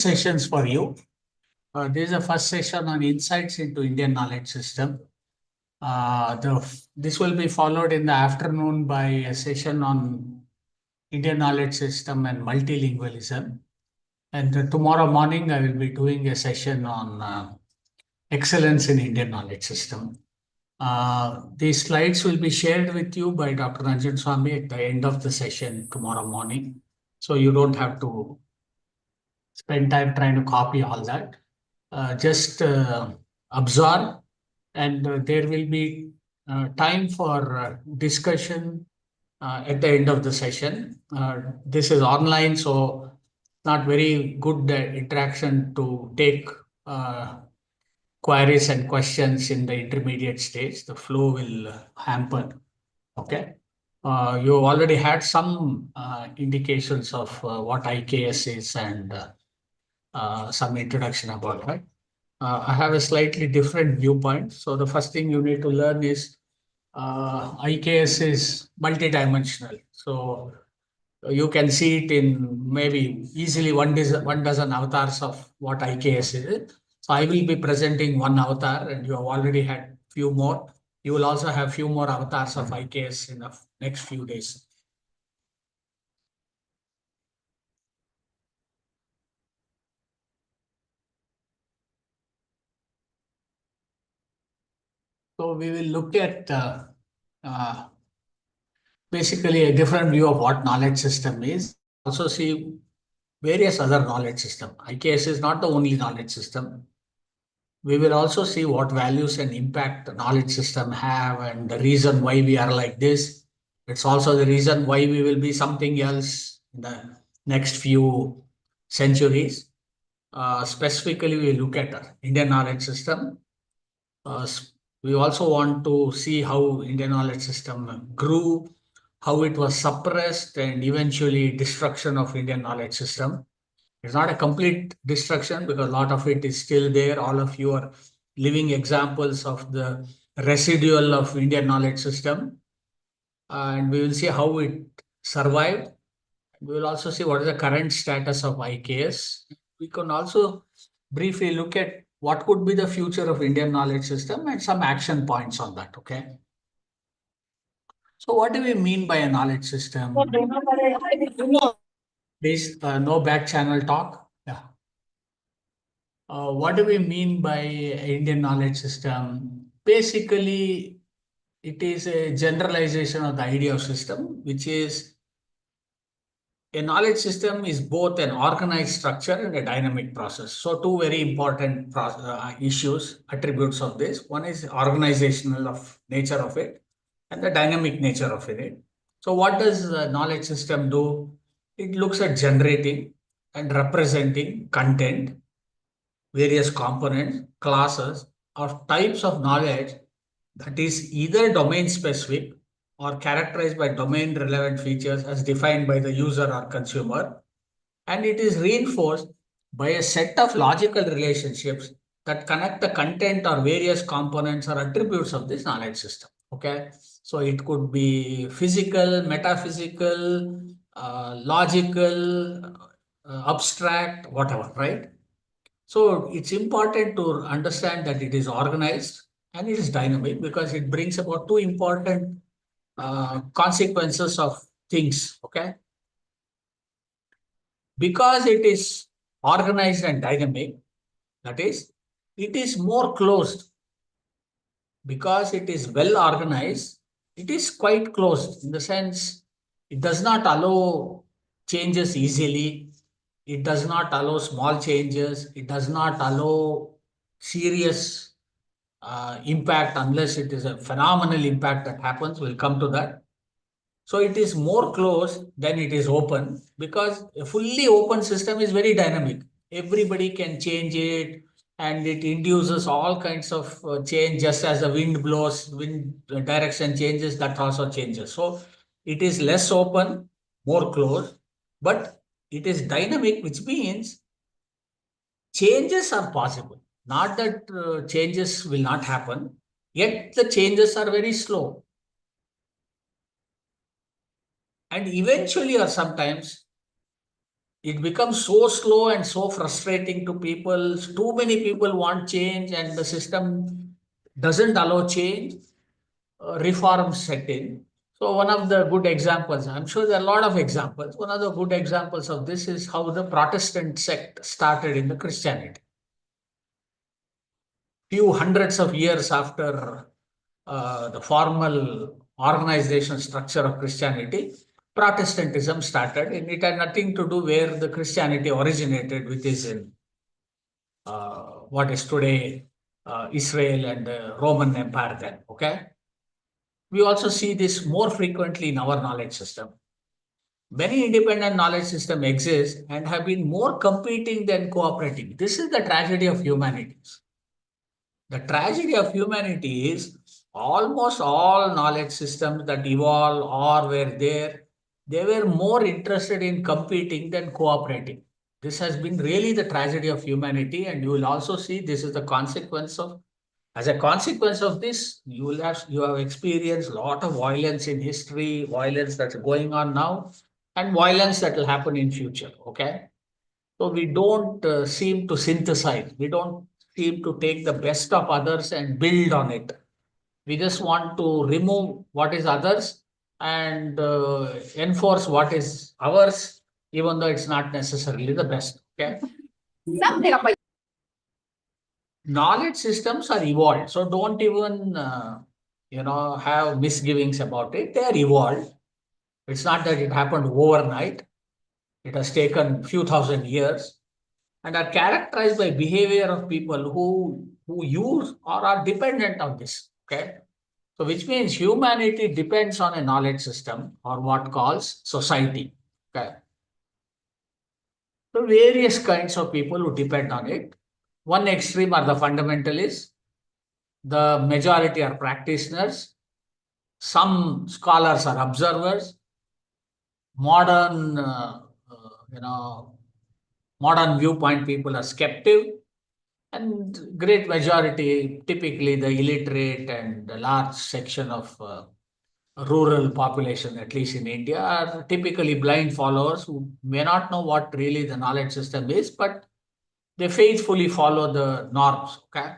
Sessions for you. This is the first session on insights into Indian knowledge system. This will be followed in the afternoon by a session on Indian knowledge system and multilingualism. And tomorrow morning, I will be doing a session on excellence in Indian knowledge system. These slides will be shared with you by Dr. Ranjan Swami at the end of the session tomorrow morning. So you don't have to spend time trying to copy all that. Just absorb, and there will be time for discussion at the end of the session. This is online, so not very good interaction to take queries and questions in the intermediate stage. The flow will hamper. Okay. You already had some indications of what IKS is and some introduction about that. I have a slightly different viewpoint. So the first thing you need to learn is IKS is multidimensional. So you can see it in maybe easily one dozen avatars of what IKS is. So I will be presenting one avatar, and you have already had few more. You will also have few more avatars of IKS in the next few days. So we will look at uh, basically a different view of what knowledge system is. Also see various other knowledge system. IKS is not the only knowledge system. We will also see what values and impact the knowledge system have and the reason why we are like this. It's also the reason why we will be something else in the next few centuries. Specifically, we look at Indian knowledge system. We also want to see how Indian knowledge system grew, how it was suppressed, and eventually destruction of Indian knowledge system. It's not a complete destruction because a lot of it is still there. All of you are living examples of the residual of Indian knowledge system. And we will see how it survived. We will also see what is the current status of IKS. We can also briefly look at what could be the future of Indian knowledge system and some action points on that. Okay. So what do we mean by a knowledge system? Please, no back channel talk. Yeah. What do we mean by Indian knowledge system? Basically, it is a generalization of the idea of system, which is a knowledge system is both an organized structure and a dynamic process. So two very important issues, attributes of this. One is organizational of nature of it and the dynamic nature of it. So what does the knowledge system do? It looks at generating and representing content, various components, classes, or types of knowledge that is either domain specific or characterized by domain relevant features as defined by the user or consumer. And it is reinforced by a set of logical relationships that connect the content or various components or attributes of this knowledge system. Okay. So it could be physical, metaphysical, logical, abstract, whatever, right? So it's important to understand that it is organized and it is dynamic because it brings about two important consequences of things. Okay. Because it is organized and dynamic, that is, it is more closed. Because it is well organized, it is quite closed in the sense it does not allow changes easily. It does not allow small changes. It does not allow serious impact unless it is a phenomenal impact that happens. We'll come to that. So it is more closed than it is open because a fully open system is very dynamic. Everybody can change it and it induces all kinds of change just as the wind blows, wind direction changes, that also changes. So it is less open, more closed, but it is dynamic, which means changes are possible. Not that changes will not happen, yet the changes are very slow. And eventually, or sometimes, it becomes so slow and so frustrating to people. Too many people want change, and the system doesn't allow change. Reforms set in. So one of the good examples, I'm sure there are a lot of examples. One of the good examples of this is how the Protestant sect started in the Christianity. Few hundreds of years after the formal organization structure of Christianity, Protestantism started, and it had nothing to do where the Christianity originated, which is in what is today Israel and the Roman Empire then. Okay. We also see this more frequently in our knowledge system. Many independent knowledge systems exist and have been more competing than cooperating. This is the tragedy of humanity. The tragedy of humanity is almost all knowledge systems that evolved or were there, they were more interested in competing than cooperating. This has been really the tragedy of humanity, and you will also see this is the consequence of. As a consequence of this, you have experienced a lot of violence in history, violence that's going on now, and violence that will happen in future. Okay, so we don't seem to synthesize. We don't seem to take the best of others and build on it. We just want to remove what is others and enforce what is ours, even though it's not necessarily the best. Okay. Knowledge systems are evolved, so don't even have misgivings about it. They are evolved. It's not that it happened overnight. It has taken few thousand years, and are characterized by behavior of people who use or are dependent on this. Okay, so which means humanity depends on a knowledge system or what calls society. Okay, so various kinds of people who depend on it. One extreme are the fundamentalists. The majority are practitioners. Some scholars are observers. Modern, modern viewpoint people are skeptic, and great majority, typically the illiterate and the large section of rural population, at least in India, are typically blind followers who may not know what really the knowledge system is, but they faithfully follow the norms. Okay.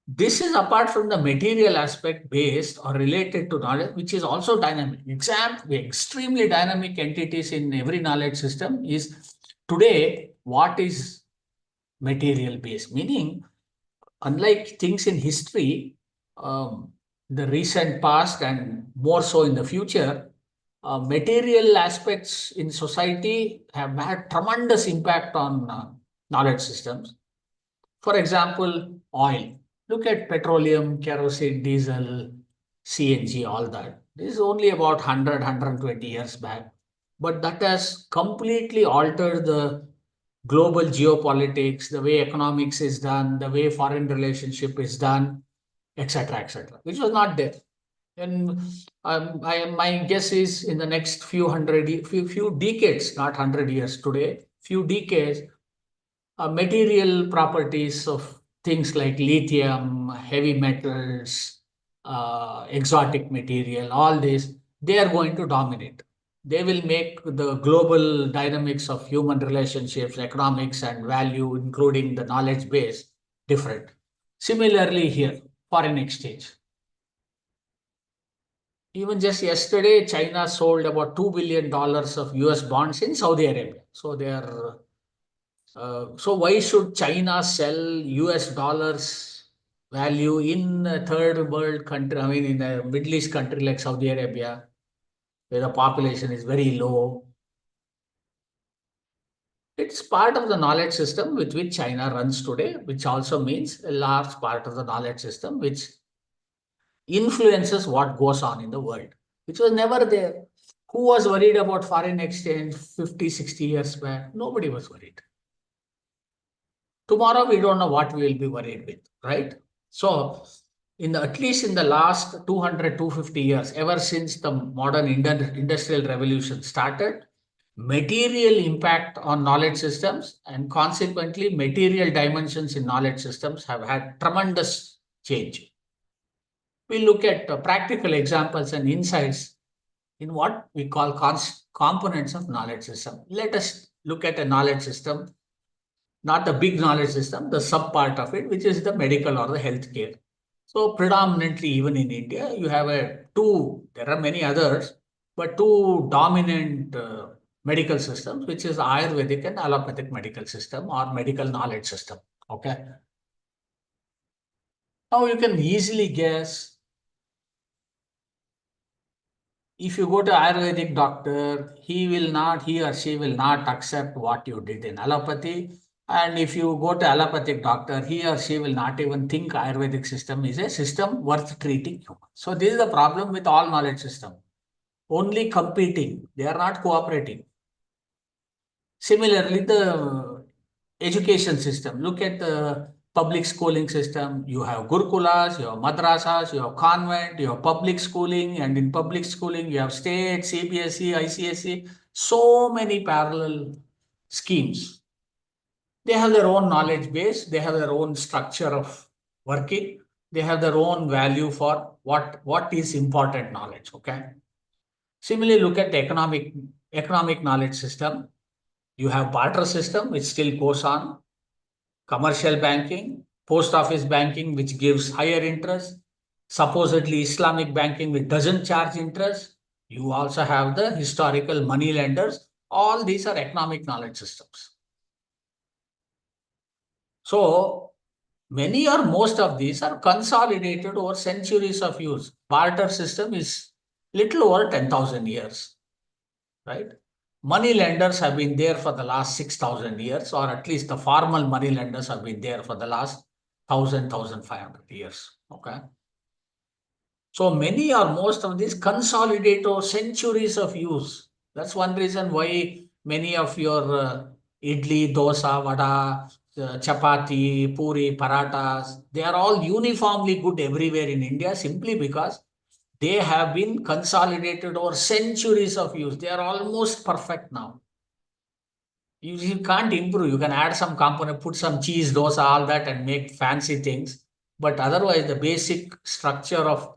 This is apart from the material aspect based or related to knowledge, which is also dynamic. Extremely dynamic entities in every knowledge system is today what is material based, meaning unlike things in history, the recent past and more so in the future, material aspects in society have had tremendous impact on knowledge systems. For example, oil. Look at petroleum, kerosene, diesel, CNG, all that. This is only about 100, years back. But that has completely altered the global geopolitics, the way economics is done, the way foreign relationship is done, etc., which was not there. And my guess is in the next few decades, not 100 years today, few decades, material properties of things like lithium, heavy metals, exotic material, all this, they are going to dominate. They will make the global dynamics of human relationships, economics, and value, including the knowledge base, different. Similarly, here, foreign exchange. Even just yesterday, China sold about $2 billion of US bonds in Saudi Arabia. So they are so why should China sell US dollars value in a third world country, I mean in a Middle East country like Saudi Arabia, where the population is very low? It's part of the knowledge system with which China runs today, which also means a large part of the knowledge system which influences what goes on in the world, which was never there. Who was worried about foreign exchange 50, 60 years back? Nobody was worried. Tomorrow, we don't know what we will be worried with, right? So, at least in the last 200, 250 years, ever since the modern industrial revolution started, material impact on knowledge systems and consequently material dimensions in knowledge systems have had tremendous change. We look at practical examples and insights in what we call components of knowledge system. Let us look at a knowledge system, not the big knowledge system, the sub part of it, which is the medical or the healthcare. So predominantly, even in India, you have there are many others, but two dominant medical systems, which is Ayurvedic and allopathic medical system or medical knowledge system. Okay. Now you can easily guess, if you go to Ayurvedic doctor, he or she will not accept what you did in allopathy. And if you go to allopathic doctor, he or she will not even think Ayurvedic system is a system worth treating humans. So this is the problem with all knowledge system. Only competing, they are not cooperating. Similarly, the education system. Look at the public schooling system. You have gurukulas, you have madrasas, you have convent, you have public schooling, and in public schooling you have state, CBSE, ICSE, so many parallel schemes. They have their own knowledge base, they have their own structure of working, they have their own value for what is important knowledge. Okay. Similarly, look at the economic knowledge system. You have barter system, which still goes on, commercial banking, post office banking, which gives higher interest, supposedly Islamic banking, which doesn't charge interest. You also have the historical money lenders. All these are economic knowledge systems. So many or most of these are consolidated over centuries of use. Barter system is little over 10,000 years, right? Money lenders have been there for the last 6,000 years, or at least the formal money lenders have been there for the last 1,500 years. Okay. So many or most of these consolidate over centuries of use. That's one reason why many of your idli, dosa, vada, chapati, puri, paratas, they are all uniformly good everywhere in India simply because they have been consolidated over centuries of use. They are almost perfect now. You can't improve. You can add some component, put some cheese, dosa, all that, and make fancy things. But otherwise, the basic structure of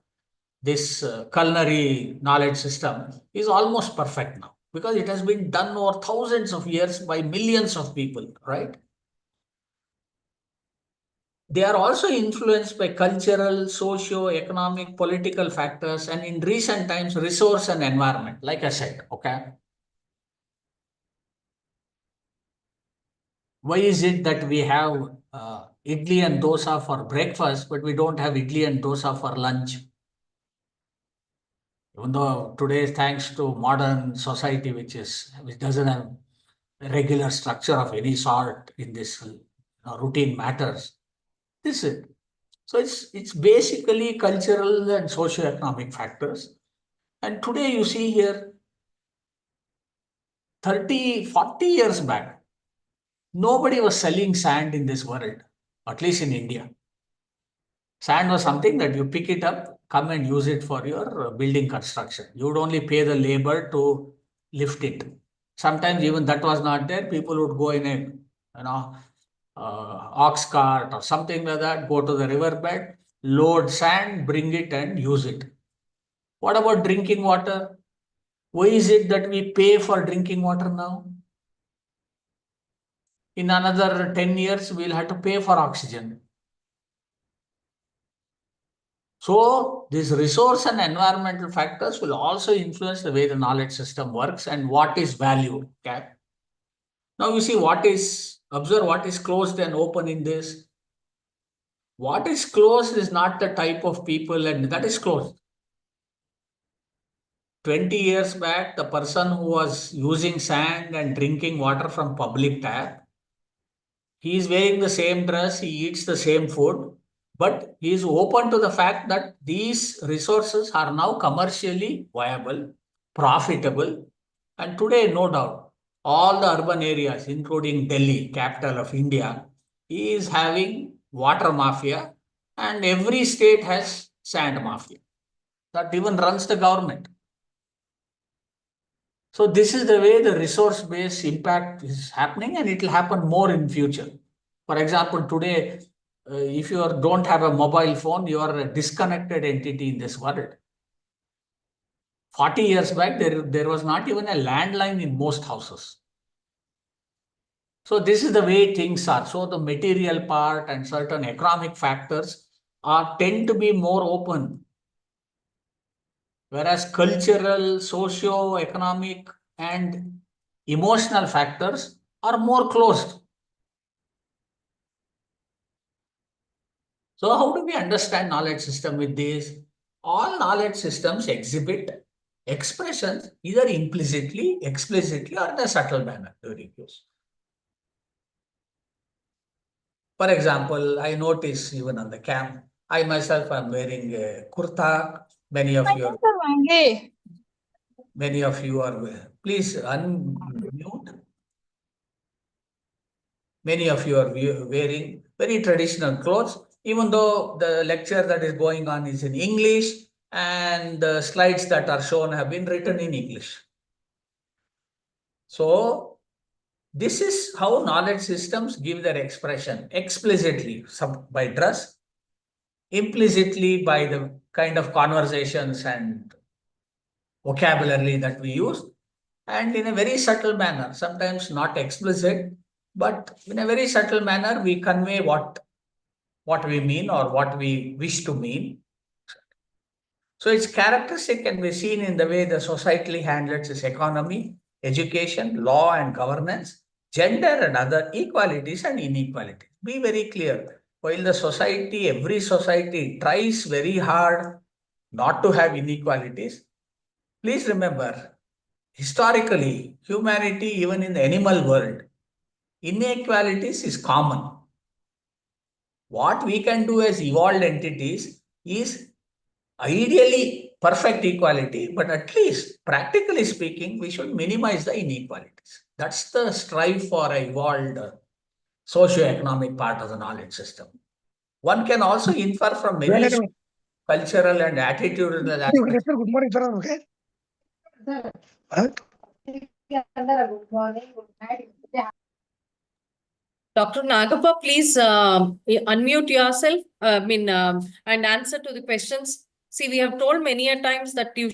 this culinary knowledge system is almost perfect now because it has been done over thousands of years by millions of people, right? They are also influenced by cultural, socio-economic, political factors, and in recent times, resource and environment, like I said, okay? Why is it that we have idli and dosa for breakfast, but we don't have idli and dosa for lunch? Even though today, thanks to modern society, which doesn't have a regular structure of any sort in this routine matters, this is it. So it's basically cultural and socio-economic factors. And today you see here 30, 40 years back, nobody was selling sand in this world, at least in India. Sand was something that you pick it up, come and use it for your building construction. You would only pay the labor to lift it. Sometimes even that was not there. People would go in ox cart or something like that, go to the riverbed, load sand, bring it and use it. What about drinking water? Why is it that we pay for drinking water now? In another 10 years, we'll have to pay for oxygen. So these resource and environmental factors will also influence the way the knowledge system works and what is valued. Okay. Now you see observe what is closed and open in this. What is closed is not the type of people, and that is closed. 20 years back, the person who was using sand and drinking water from public tap, he is wearing the same dress, he eats the same food, but he is open to the fact that these resources are now commercially viable, profitable, and today, no doubt, all the urban areas, including Delhi, capital of India, is having water mafia, and every state has sand mafia that even runs the government. So this is the way the resource-based impact is happening, and it will happen more in future. For example, today, if you don't have a mobile phone, you are a disconnected entity in this world. 40 years back, there was not even a landline in most houses. So this is the way things are. So the material part and certain economic factors tend to be more open, whereas cultural, socio-economic, and emotional factors are more closed. So how do we understand knowledge system with this? All knowledge systems exhibit expressions either implicitly, explicitly, or in a subtle manner during use. For example, I notice even on the camp, I myself am wearing a kurta. Many of you are please unmute. Many of you are wearing very traditional clothes, even though the lecture that is going on is in English and the slides that are shown have been written in English. So this is how knowledge systems give their expression explicitly by dress, implicitly by the kind of conversations and vocabulary that we use, and in a very subtle manner, sometimes not explicit, but in a very subtle manner, we convey what we mean or what we wish to mean. So its characteristic can be seen in the way the society handles its economy, education, law and governance, gender and other equalities and inequalities. Be very clear. While the society, every society tries very hard not to have inequalities, please remember, historically, humanity, even in the animal world, inequalities is common. What we can do as evolved entities is ideally perfect equality, but at least practically speaking, we should minimize the inequalities. That's the strive for an evolved socio-economic part of the knowledge system. One can also infer from many cultural and attitudinal aspects. Good morning, sir. Okay. Dr. Nagappa, please unmute yourself and answer to the questions. See, we have told many a times that you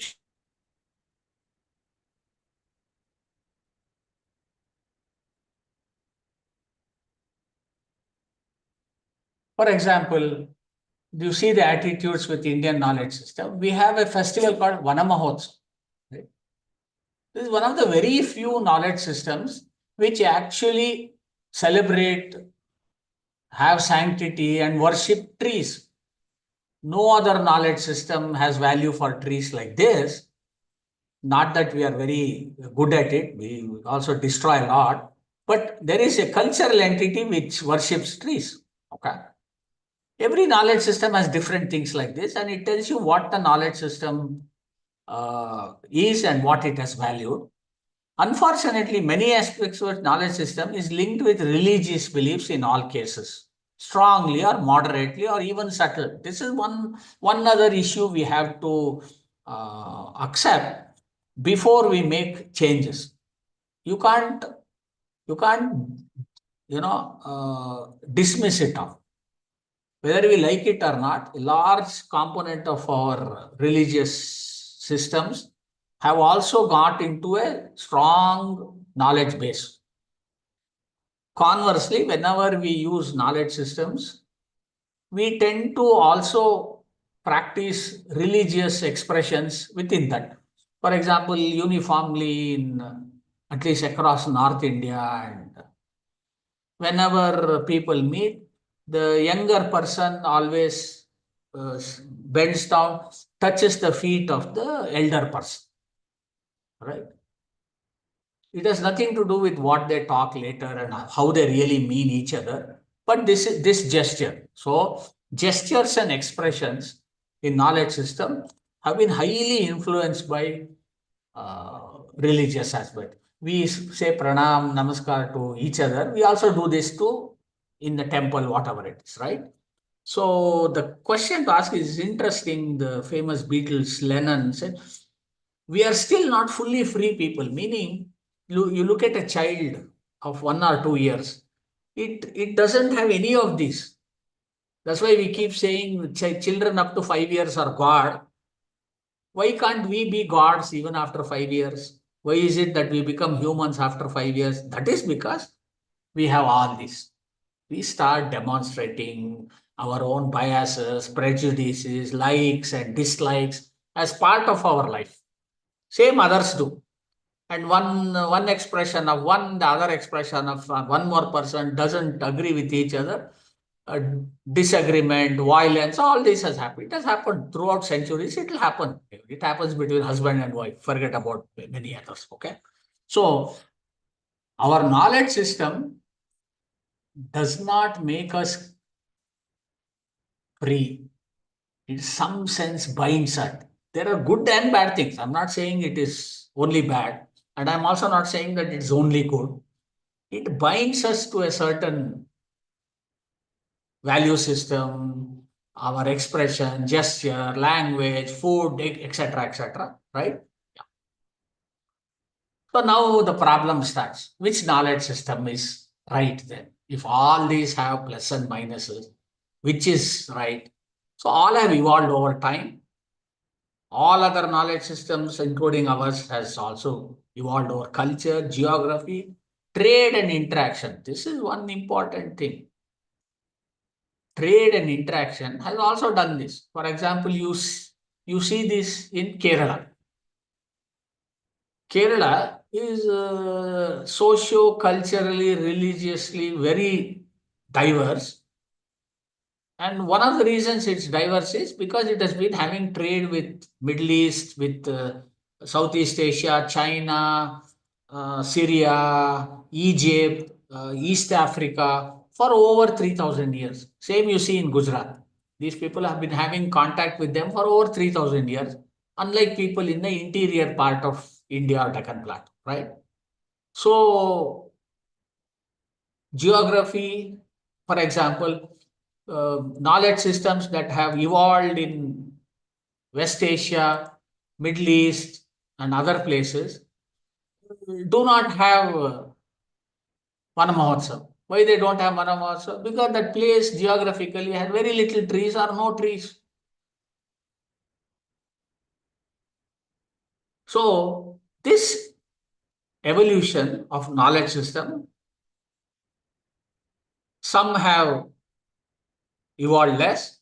For example, you see the attitudes with Indian knowledge system. We have a festival called Vanamahotsav. Right? This is one of the very few knowledge systems which actually celebrate, have sanctity and worship trees. No other knowledge system has value for trees like this. Not that we are very good at it, we also destroy a lot, but there is a cultural entity which worships trees. Okay. Every knowledge system has different things like this, and it tells you what the knowledge system is and what it has valued. Unfortunately, many aspects of knowledge system is linked with religious beliefs in all cases, strongly or moderately or even subtle. This is one other issue we have to accept before we make changes. You can't dismiss it off. Whether we like it or not, a large component of our religious systems have also got into a strong knowledge base. Conversely, whenever we use knowledge systems, we tend to also practice religious expressions within that. For example, uniformly in at least across North India, and whenever people meet, the younger person always bends down, touches the feet of the elder person. Right? It has nothing to do with what they talk later and how they really mean each other, but this gesture. So gestures and expressions in knowledge system have been highly influenced by religious aspect. We say pranam, namaskar to each other. We also do this too in the temple, whatever it is, right? So the question to ask is interesting. The famous Beatles, Lennon said, we are still not fully free people, meaning you look at a child of 1 or 2 years, it doesn't have any of these. That's why we keep saying children up to 5 years are God. Why can't we be gods even after 5 years? Why is it that we become humans after 5 years? That is because we have all this. We start demonstrating our own biases, prejudices, likes and dislikes as part of our life. Same others do. And one expression of one, the other expression of one more person doesn't agree with each other. uh, Disagreement, violence, all this has happened. It has happened throughout centuries. It will happen. It happens between husband and wife. Forget about many others. Okay. So our knowledge system does not make us free. In some sense binds us. There are good and bad things. I'm not saying it is only bad. And I'm also not saying that it's only good. It binds us to a certain value system, our expression, gesture, language, food, etc., etc. Right? So now the problem starts. Which knowledge system is right then? If all these have plus and minuses, which is right? So all have evolved over time. All other knowledge systems, including ours, has also evolved over culture, geography, trade, and interaction. This is one important thing. Trade and interaction has also done this. For example, you see this in Kerala. Kerala is socio-culturally, religiously very diverse. And one of the reasons it's diverse is because it has been having trade with Middle East, with Southeast Asia, China, Syria, Egypt, East Africa for over 3,000 years. Same you see in Gujarat. These people have been having contact with them for over 3,000 years, unlike people in the interior part of India or Deccan Plateau, right? So geography, for example, knowledge systems that have evolved in West Asia, Middle East, and other places do not have Vana Mahotsav. Why they don't have Vana Mahotsav? Because that place geographically had very little trees or no trees. So this evolution of knowledge system, some have evolved less,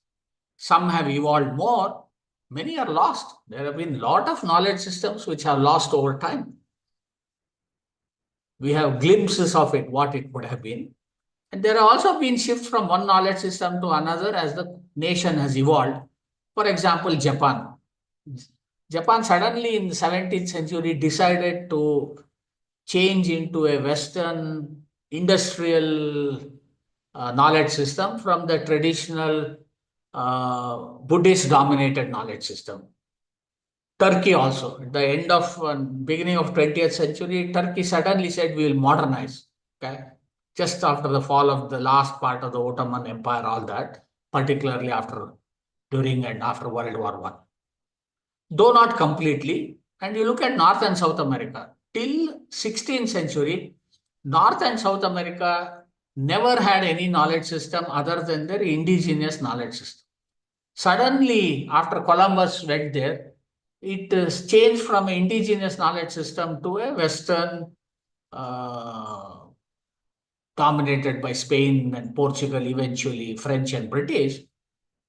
some have evolved more, many are lost. There have been a lot of knowledge systems which have lost over time. We have glimpses of it, what it would have been. And there have also been shifts from one knowledge system to another as the nation has evolved. For example, Japan. Japan suddenly in the 17th century decided to change into a Western industrial knowledge system from the traditional Buddhist dominated knowledge system. Turkey also, at the end of beginning of 20th century, Turkey suddenly said we will modernize. Okay, just after the fall of the last part of the Ottoman Empire, all that, particularly after, during and after World War One. Though not completely, and you look at North and South America, till 16th century, North and South America never had any knowledge system other than their indigenous knowledge system. Suddenly, after Columbus went there, it is changed from an indigenous knowledge system to a Western uh, dominated by Spain and Portugal, eventually French and British.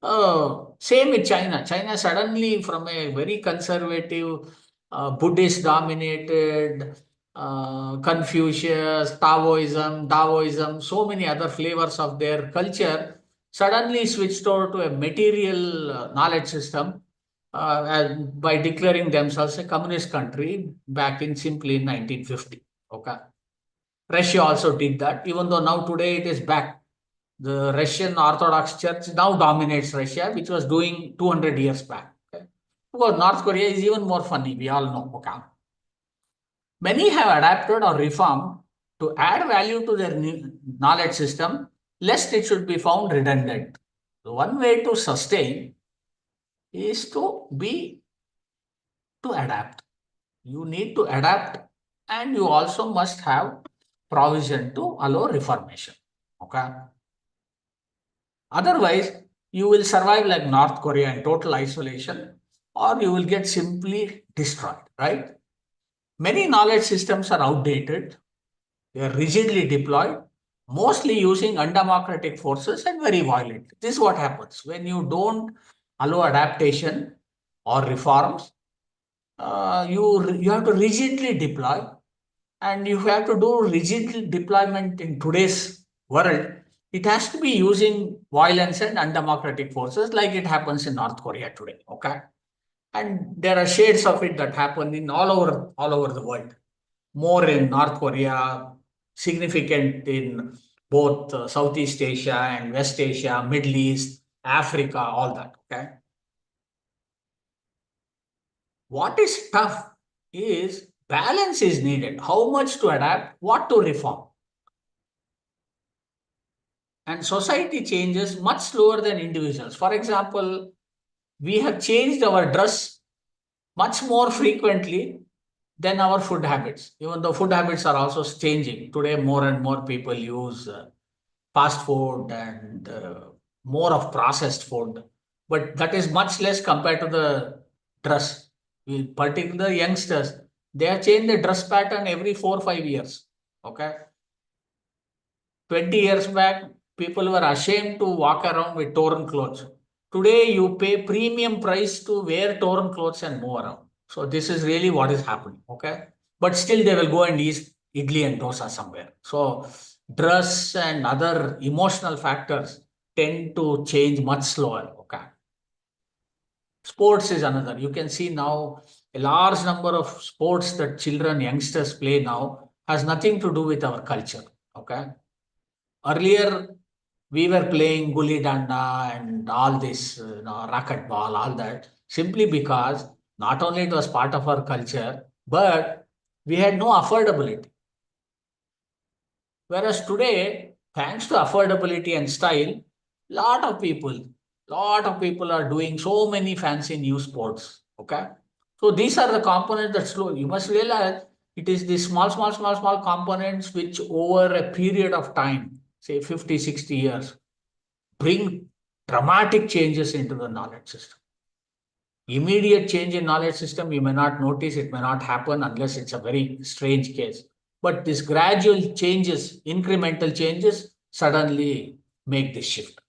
Same with China. China suddenly, from a very conservative, Buddhist dominated, Confucius, Taoism, so many other flavors of their culture, suddenly switched over to a material knowledge system and by declaring themselves a communist country back in simply in 1950. Okay. Russia also did that, even though now today it is back. The Russian Orthodox Church now dominates Russia, which was doing 200 years back. Okay. Because North Korea is even more funny, we all know. Okay. Many have adapted or reformed to add value to their knowledge system, lest it should be found redundant. So one way to sustain is to adapt. You need to adapt, and you also must have provision to allow reformation. Okay. Otherwise, you will survive like North Korea in total isolation or you will get simply destroyed, right? Many knowledge systems are outdated, they are rigidly deployed, mostly using undemocratic forces and very violent. This is what happens when you don't allow adaptation or reforms. You have to rigidly deploy, and if you have to do rigid deployment in today's world, it has to be using violence and undemocratic forces like it happens in North Korea today. Okay. And there are shades of it that happen in all over the world. More in North Korea, significant in both Southeast Asia and West Asia, Middle East, Africa, all that. Okay. What is tough is balance is needed. How much to adapt, what to reform. And society changes much slower than individuals. For example, we have changed our dress much more frequently than our food habits. Even though food habits are also changing. Today, more and more people use fast food and more of processed food. But that is much less compared to the dress. Particularly youngsters, they have changed the dress pattern every 4 or 5 years. Okay. 20 years back, people were ashamed to walk around with torn clothes. Today, you pay premium price to wear torn clothes and move around. So this is really what is happening. Okay. But still they will go and eat idli and dosa somewhere. So dress and other emotional factors tend to change much slower. Okay. Sports is another. You can see now a large number of sports that children, youngsters play now has nothing to do with our culture. Okay. Earlier, we were playing gully danda and all this, racket ball, all that, simply because not only it was part of our culture, but we had no affordability. Whereas today, thanks to affordability and style, lot of people are doing so many fancy new sports. Okay. So these are the components that slow. You must realize it is the small components which over a period of time, say 50, 60 years, bring dramatic changes into the knowledge system. Immediate change in knowledge system, you may not notice, it may not happen unless it's a very strange case. But these gradual changes, incremental changes, suddenly make this shift.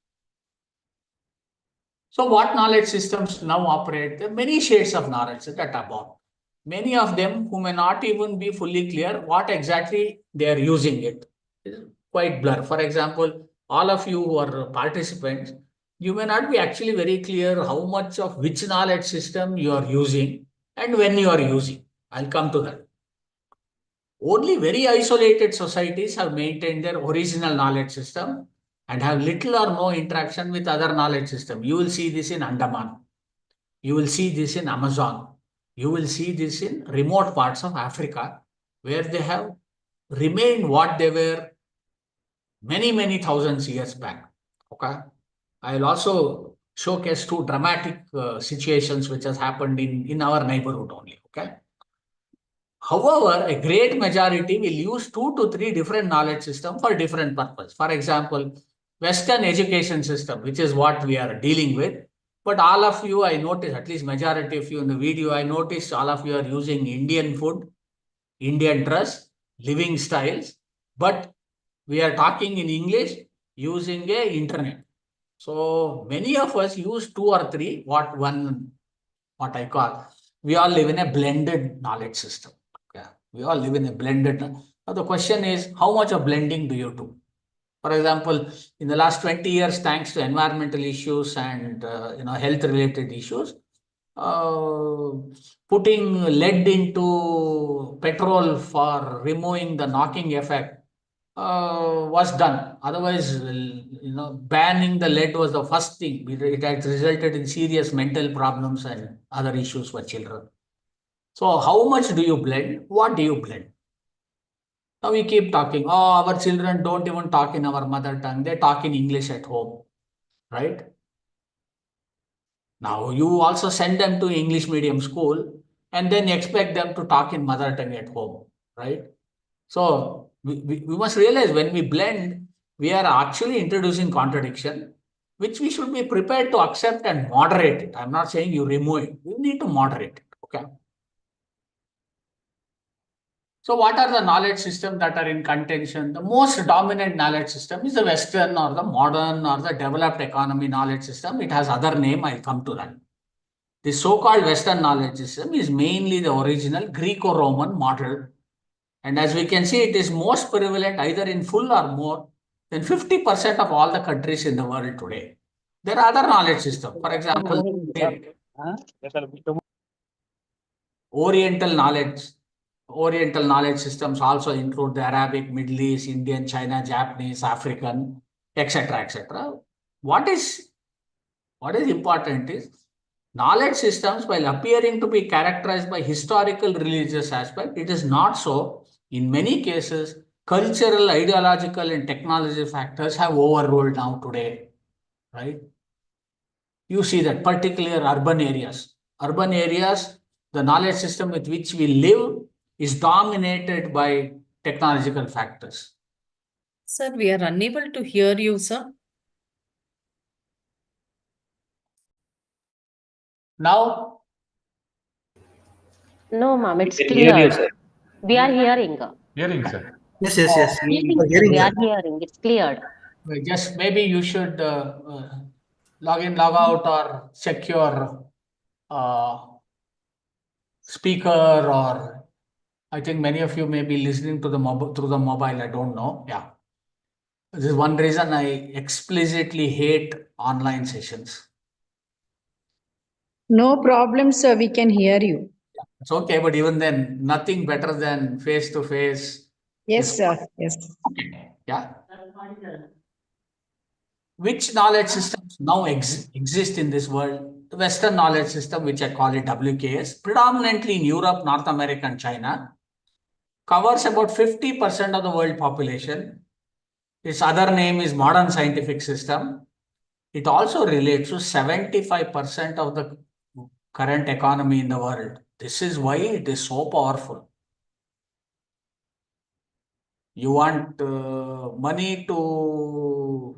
So what knowledge systems now operate? There are many shades of knowledge that are born. Many of them who may not even be fully clear what exactly they are using it. It's quite blur. For example, all of you who are participants, you may not be actually very clear how much of which knowledge system you are using and when you are using. I'll come to that. Only very isolated societies have maintained their original knowledge system and have little or no interaction with other knowledge system. You will see this in Andaman. You will see this in Amazon. You will see this in remote parts of Africa where they have remained what they were many thousands years back. Okay. I'll also showcase two dramatic situations which has happened in our neighborhood only. Okay. However, a great majority will use 2 to 3 different knowledge systems for different purpose. For example, Western education system, which is what we are dealing with. But all of you, I noticed, at least majority of you in the video, I noticed all of you are using Indian food, Indian dress, living styles. But we are talking in English using a internet. So many of us use 2 or 3, what I call, we all live in a blended knowledge system. Okay. We all live in a blended. Now the question is, how much of blending do you do? For example, in the last 20 years, thanks to environmental issues and health-related issues, uh, putting lead into petrol for removing the knocking effect was done. Otherwise, banning the lead was the first thing. It had resulted in serious mental problems and other issues for children. So, how much do you blend? What do you blend? Now we keep talking. Oh, our children don't even talk in our mother tongue. They talk in English at home, right? Now you also send them to English medium school and then expect them to talk in mother tongue at home, right? So we must realize when we blend, we are actually introducing contradiction. which we should be prepared to accept and moderate it. I'm not saying you remove it. We need to moderate it. Okay. So what are the knowledge systems that are in contention? The most dominant knowledge system is the Western or the modern or the developed economy knowledge system. It has other name. I'll come to that. The so-called Western knowledge system is mainly the original Greco-Roman model. And as we can see, it is most prevalent either in full or more than 50% of all the countries in the world today. There are other knowledge systems. For example, Oriental knowledge systems also include the Arabic, Middle East, Indian, China, Japanese, African, etc., etc. What is important is knowledge systems, while appearing to be characterized by historical religious aspect, it is not so. In many cases, cultural, ideological, and technology factors have overruled now today, right? You see that particular urban areas. Urban areas, the knowledge system with which we live is dominated by technological factors. Sir, we are unable to hear you, sir. Now, No, ma'am, it's We can hear you, clear. sir. We are hearing. Hearing, sir. Yes, yes, yes. Hearing, We're sir. hearing We are you. hearing. It's cleared. just maybe you should log in, log out, or check your speaker, or I think many of you may be listening to the through the mobile. I don't know. Yeah. This is one reason I explicitly hate online sessions. No problem, sir. We can hear you. It's okay, but even then, nothing better than face to face. Yes, sir. Yes. Okay. Yeah. Which knowledge systems now exist in this world? The Western knowledge system, which I call it WKS, predominantly in Europe, North America, and China, covers about 50% of the world population. Its other name is modern scientific system. It also relates to 75% of the current economy in the world. This is why it is so powerful. You want money to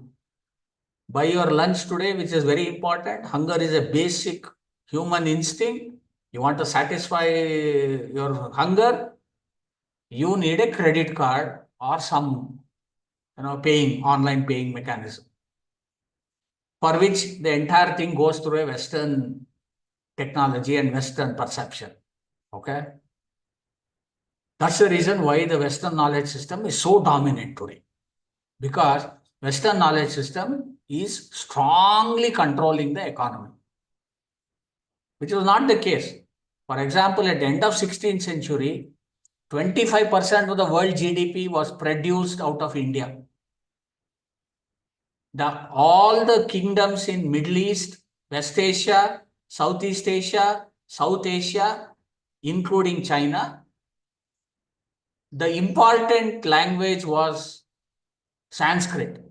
buy your lunch today, which is very important. Hunger is a basic human instinct. You want to satisfy your hunger, you need a credit card or some online paying mechanism, for which the entire thing goes through a Western technology and Western perception. Okay. That's the reason why the Western knowledge system is so dominant today, because Western knowledge system is strongly controlling the economy, which was not the case. For example, at the end of 16th century, 25% of the world GDP was produced out of India. All the kingdoms in Middle East, West Asia, Southeast Asia, South Asia, including China, the important language was Sanskrit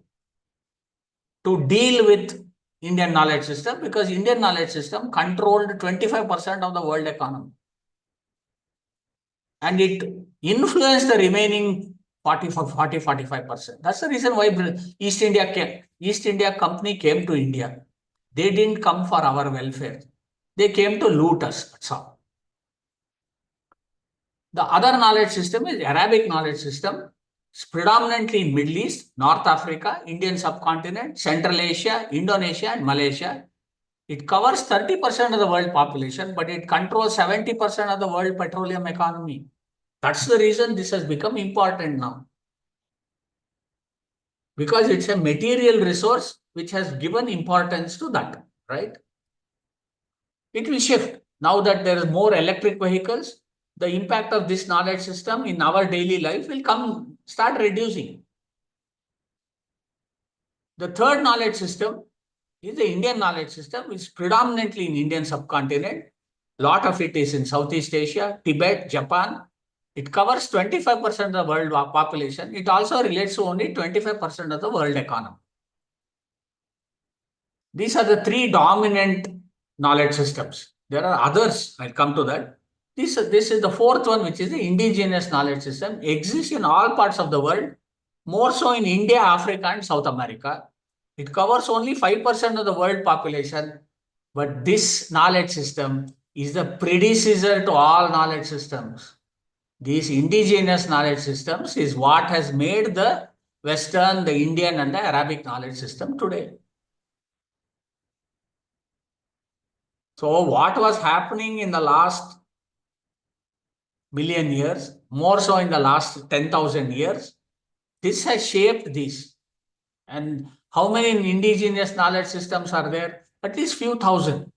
to deal with Indian knowledge system, because Indian knowledge system controlled 25% of the world economy. And it influenced the remaining 45%. That's the reason why East India Company came to India. They didn't come for our welfare. They came to loot us. That's all. The other knowledge system is Arabic knowledge system. It's predominantly in Middle East, North Africa, Indian subcontinent, Central Asia, Indonesia, and Malaysia. It covers 30% of the world population, but it controls 70% of the world petroleum economy. That's the reason this has become important now, because it's a material resource which has given importance to that, right? It will shift. Now that there is more electric vehicles, the impact of this knowledge system in our daily life will start reducing. The third knowledge system is the Indian knowledge system, which is predominantly in Indian subcontinent. A lot of it is in Southeast Asia, Tibet, Japan. It covers 25% of the world population. It also relates to only 25% of the world economy. These are the three dominant knowledge systems. There are others. I'll come to that. This is the fourth one, which is the indigenous knowledge system. Exists in all parts of the world, more so in India, Africa, and South America. It covers only 5% of the world population, but this knowledge system is the predecessor to all knowledge systems. These indigenous knowledge systems is what has made the Western, the Indian, and the Arabic knowledge system today. So what was happening in the last million years, more so in the last 10,000 years, this has shaped this. And how many indigenous knowledge systems are there? At least few thousand.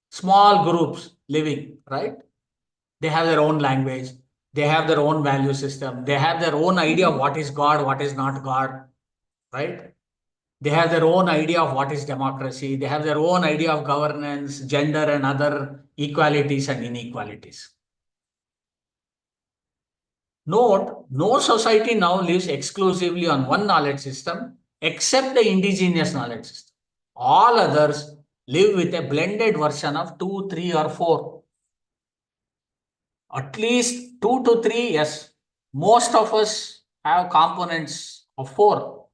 Small groups living, right? They have their own language. They have their own value system. They have their own idea of what is God, what is not God, right? They have their own idea of what is democracy. They have their own idea of governance, gender, and other equalities and inequalities. Note, no society now lives exclusively on one knowledge system except the indigenous knowledge system. All others live with a blended version of 2, 3, or 4. At least 2 to 3, yes. Most of us have components of 4.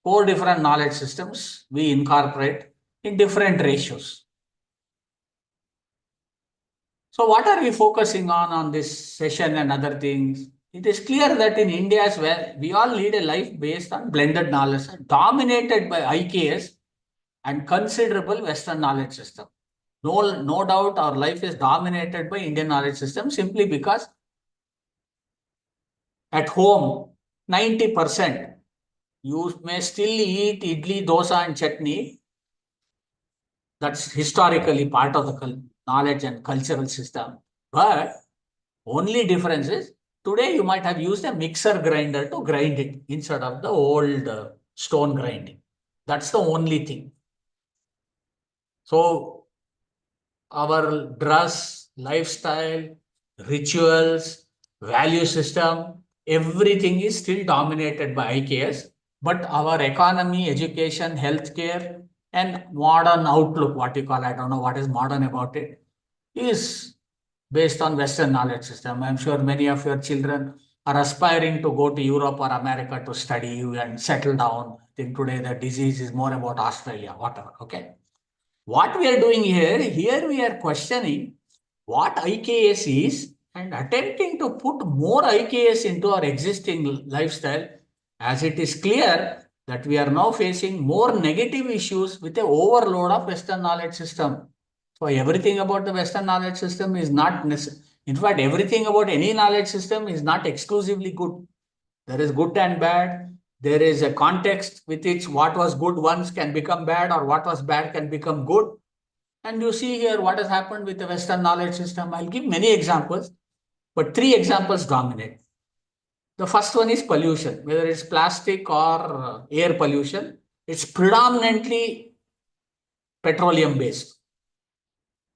4 different knowledge systems we incorporate in different ratios. So what are we focusing on this session and other things? It is clear that in India as well, we all lead a life based on blended knowledge, dominated by IKS and considerable Western knowledge system. No doubt our life is dominated by Indian knowledge system simply because at home, 90%, you may still eat idli, dosa, and chutney. That's historically part of the knowledge and cultural system. But only difference is today you might have used a mixer grinder to grind it instead of the old stone grinding. That's the only thing. So our dress, lifestyle, rituals, value system, everything is still dominated by IKS, but our economy, education, healthcare, and modern outlook, what you call, I don't know what is modern about it, is based on Western knowledge system. I'm sure many of your children are aspiring to go to Europe or America to study and settle down. I think today the disease is more about Australia, whatever, okay? What we are doing here we are questioning what IKS is and attempting to put more IKS into our existing lifestyle, as it is clear that we are now facing more negative issues with the overload of Western knowledge system. So everything about the Western knowledge system is not necessary. In fact, everything about any knowledge system is not exclusively good. There is good and bad. There is a context with which what was good once can become bad, or what was bad can become good. And you see here what has happened with the Western knowledge system. I'll give many examples, but 3 examples dominate. The first one is pollution, whether it's plastic or air pollution. It's predominantly petroleum based.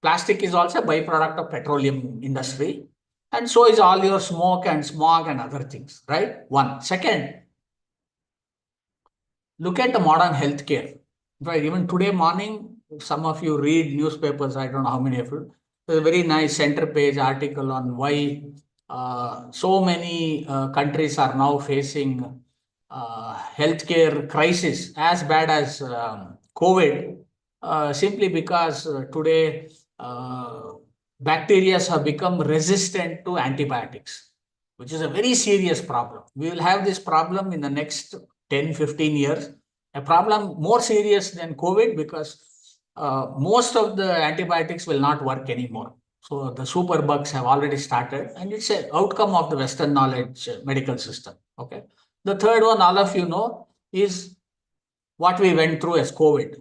Plastic is also a byproduct of petroleum industry. And so is all your smoke and smog and other things, right? One. Second, look at the modern healthcare. Right, even today morning, some of you read newspapers, I don't know how many of you. There's a very nice center page article on why so many countries are now facing healthcare crisis as bad as COVID, simply because today bacteria have become resistant to antibiotics, which is a very serious problem. We will have this problem in the next 10, 15 years, a problem more serious than COVID, because most of the antibiotics will not work anymore. So the superbugs have already started, and it's an outcome of the Western knowledge medical system. Okay. The third one, all of you know, is what we went through as COVID.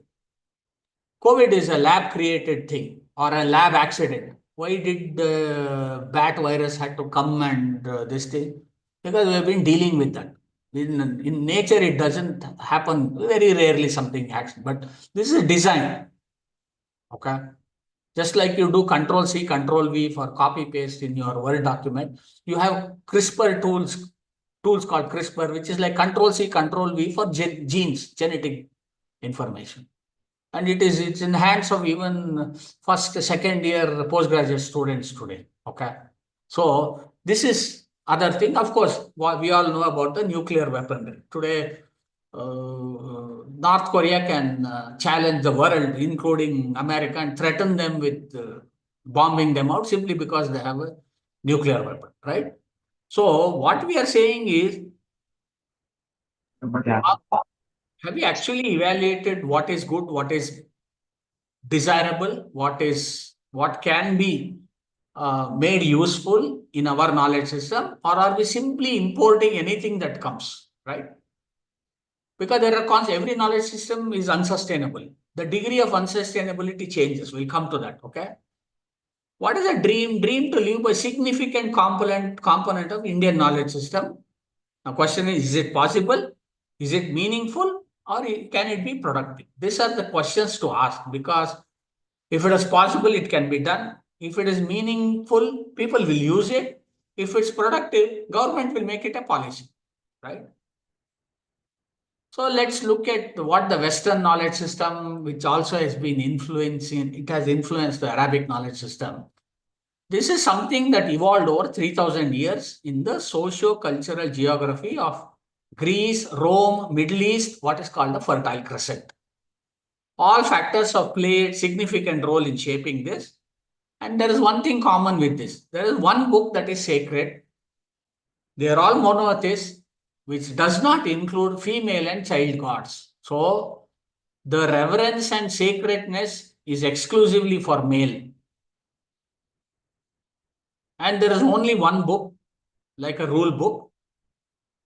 COVID is a lab created thing or a lab accident. Why did the bat virus had to come and this thing? Because we have been dealing with that. In nature, it doesn't happen, very rarely something happens, but this is design. Okay. Just like you do Control-C, Control-V for copy paste in your Word document, you have CRISPR tools called CRISPR, which is like Control-C, Control-V for genes, genetic information. And it's in the hands of even first, second year postgraduate students today. Okay. So this is other thing. Of course, what we all know about the nuclear weaponry. Today, North Korea can challenge the world, including America, and threaten them with bombing them out simply because they have a nuclear weapon, right? So what we are saying is, have you actually evaluated what is good, what is desirable, what can be made useful in our knowledge system, or are we simply importing anything that comes, right? Because there are every knowledge system is unsustainable. The degree of unsustainability changes. We'll come to that. Okay. What is a dream? Dream to live a significant component of Indian knowledge system. Now, question is it possible? Is it meaningful? Or can it be productive? These are the questions to ask, because if it is possible, it can be done. If it is meaningful, people will use it. If it's productive, government will make it a policy, right? So let's look at what the Western knowledge system, which also has been influencing, it has influenced the Arabic knowledge system. This is something that evolved over 3,000 years in the socio-cultural geography of Greece, Rome, Middle East, what is called the Fertile Crescent. All factors have played significant role in shaping this. And there is one thing common with this. There is one book that is sacred. They are all monotheists, which does not include female and child gods. So the reverence and sacredness is exclusively for male. And there is only one book, like a rule book.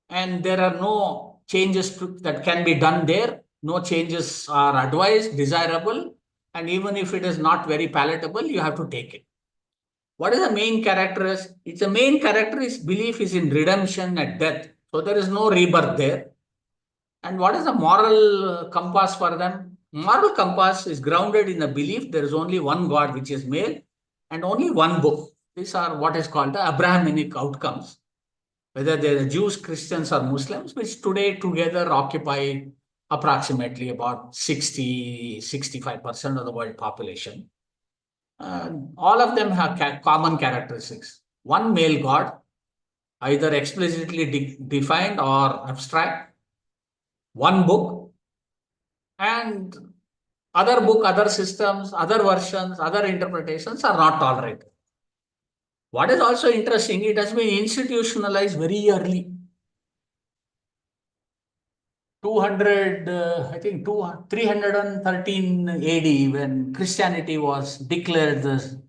And there are no changes that can be done there. No changes are advised, desirable. And even if it is not very palatable, you have to take it. What is the main character? It's the main character is belief is in redemption at death. So there is no rebirth there. And what is the moral compass for them? Moral compass is grounded in the belief there is only one God, which is male, and only one book. These are what is called the Abrahamic outcomes. Whether they are Jews, Christians, or Muslims, which today together occupy approximately about 65% of the world population. All of them have common characteristics. One male God, either explicitly defined or abstract. One book, and other systems, other versions, other interpretations are not tolerated. What is also interesting, it has been institutionalized very early. 313 AD, when Christianity was declared the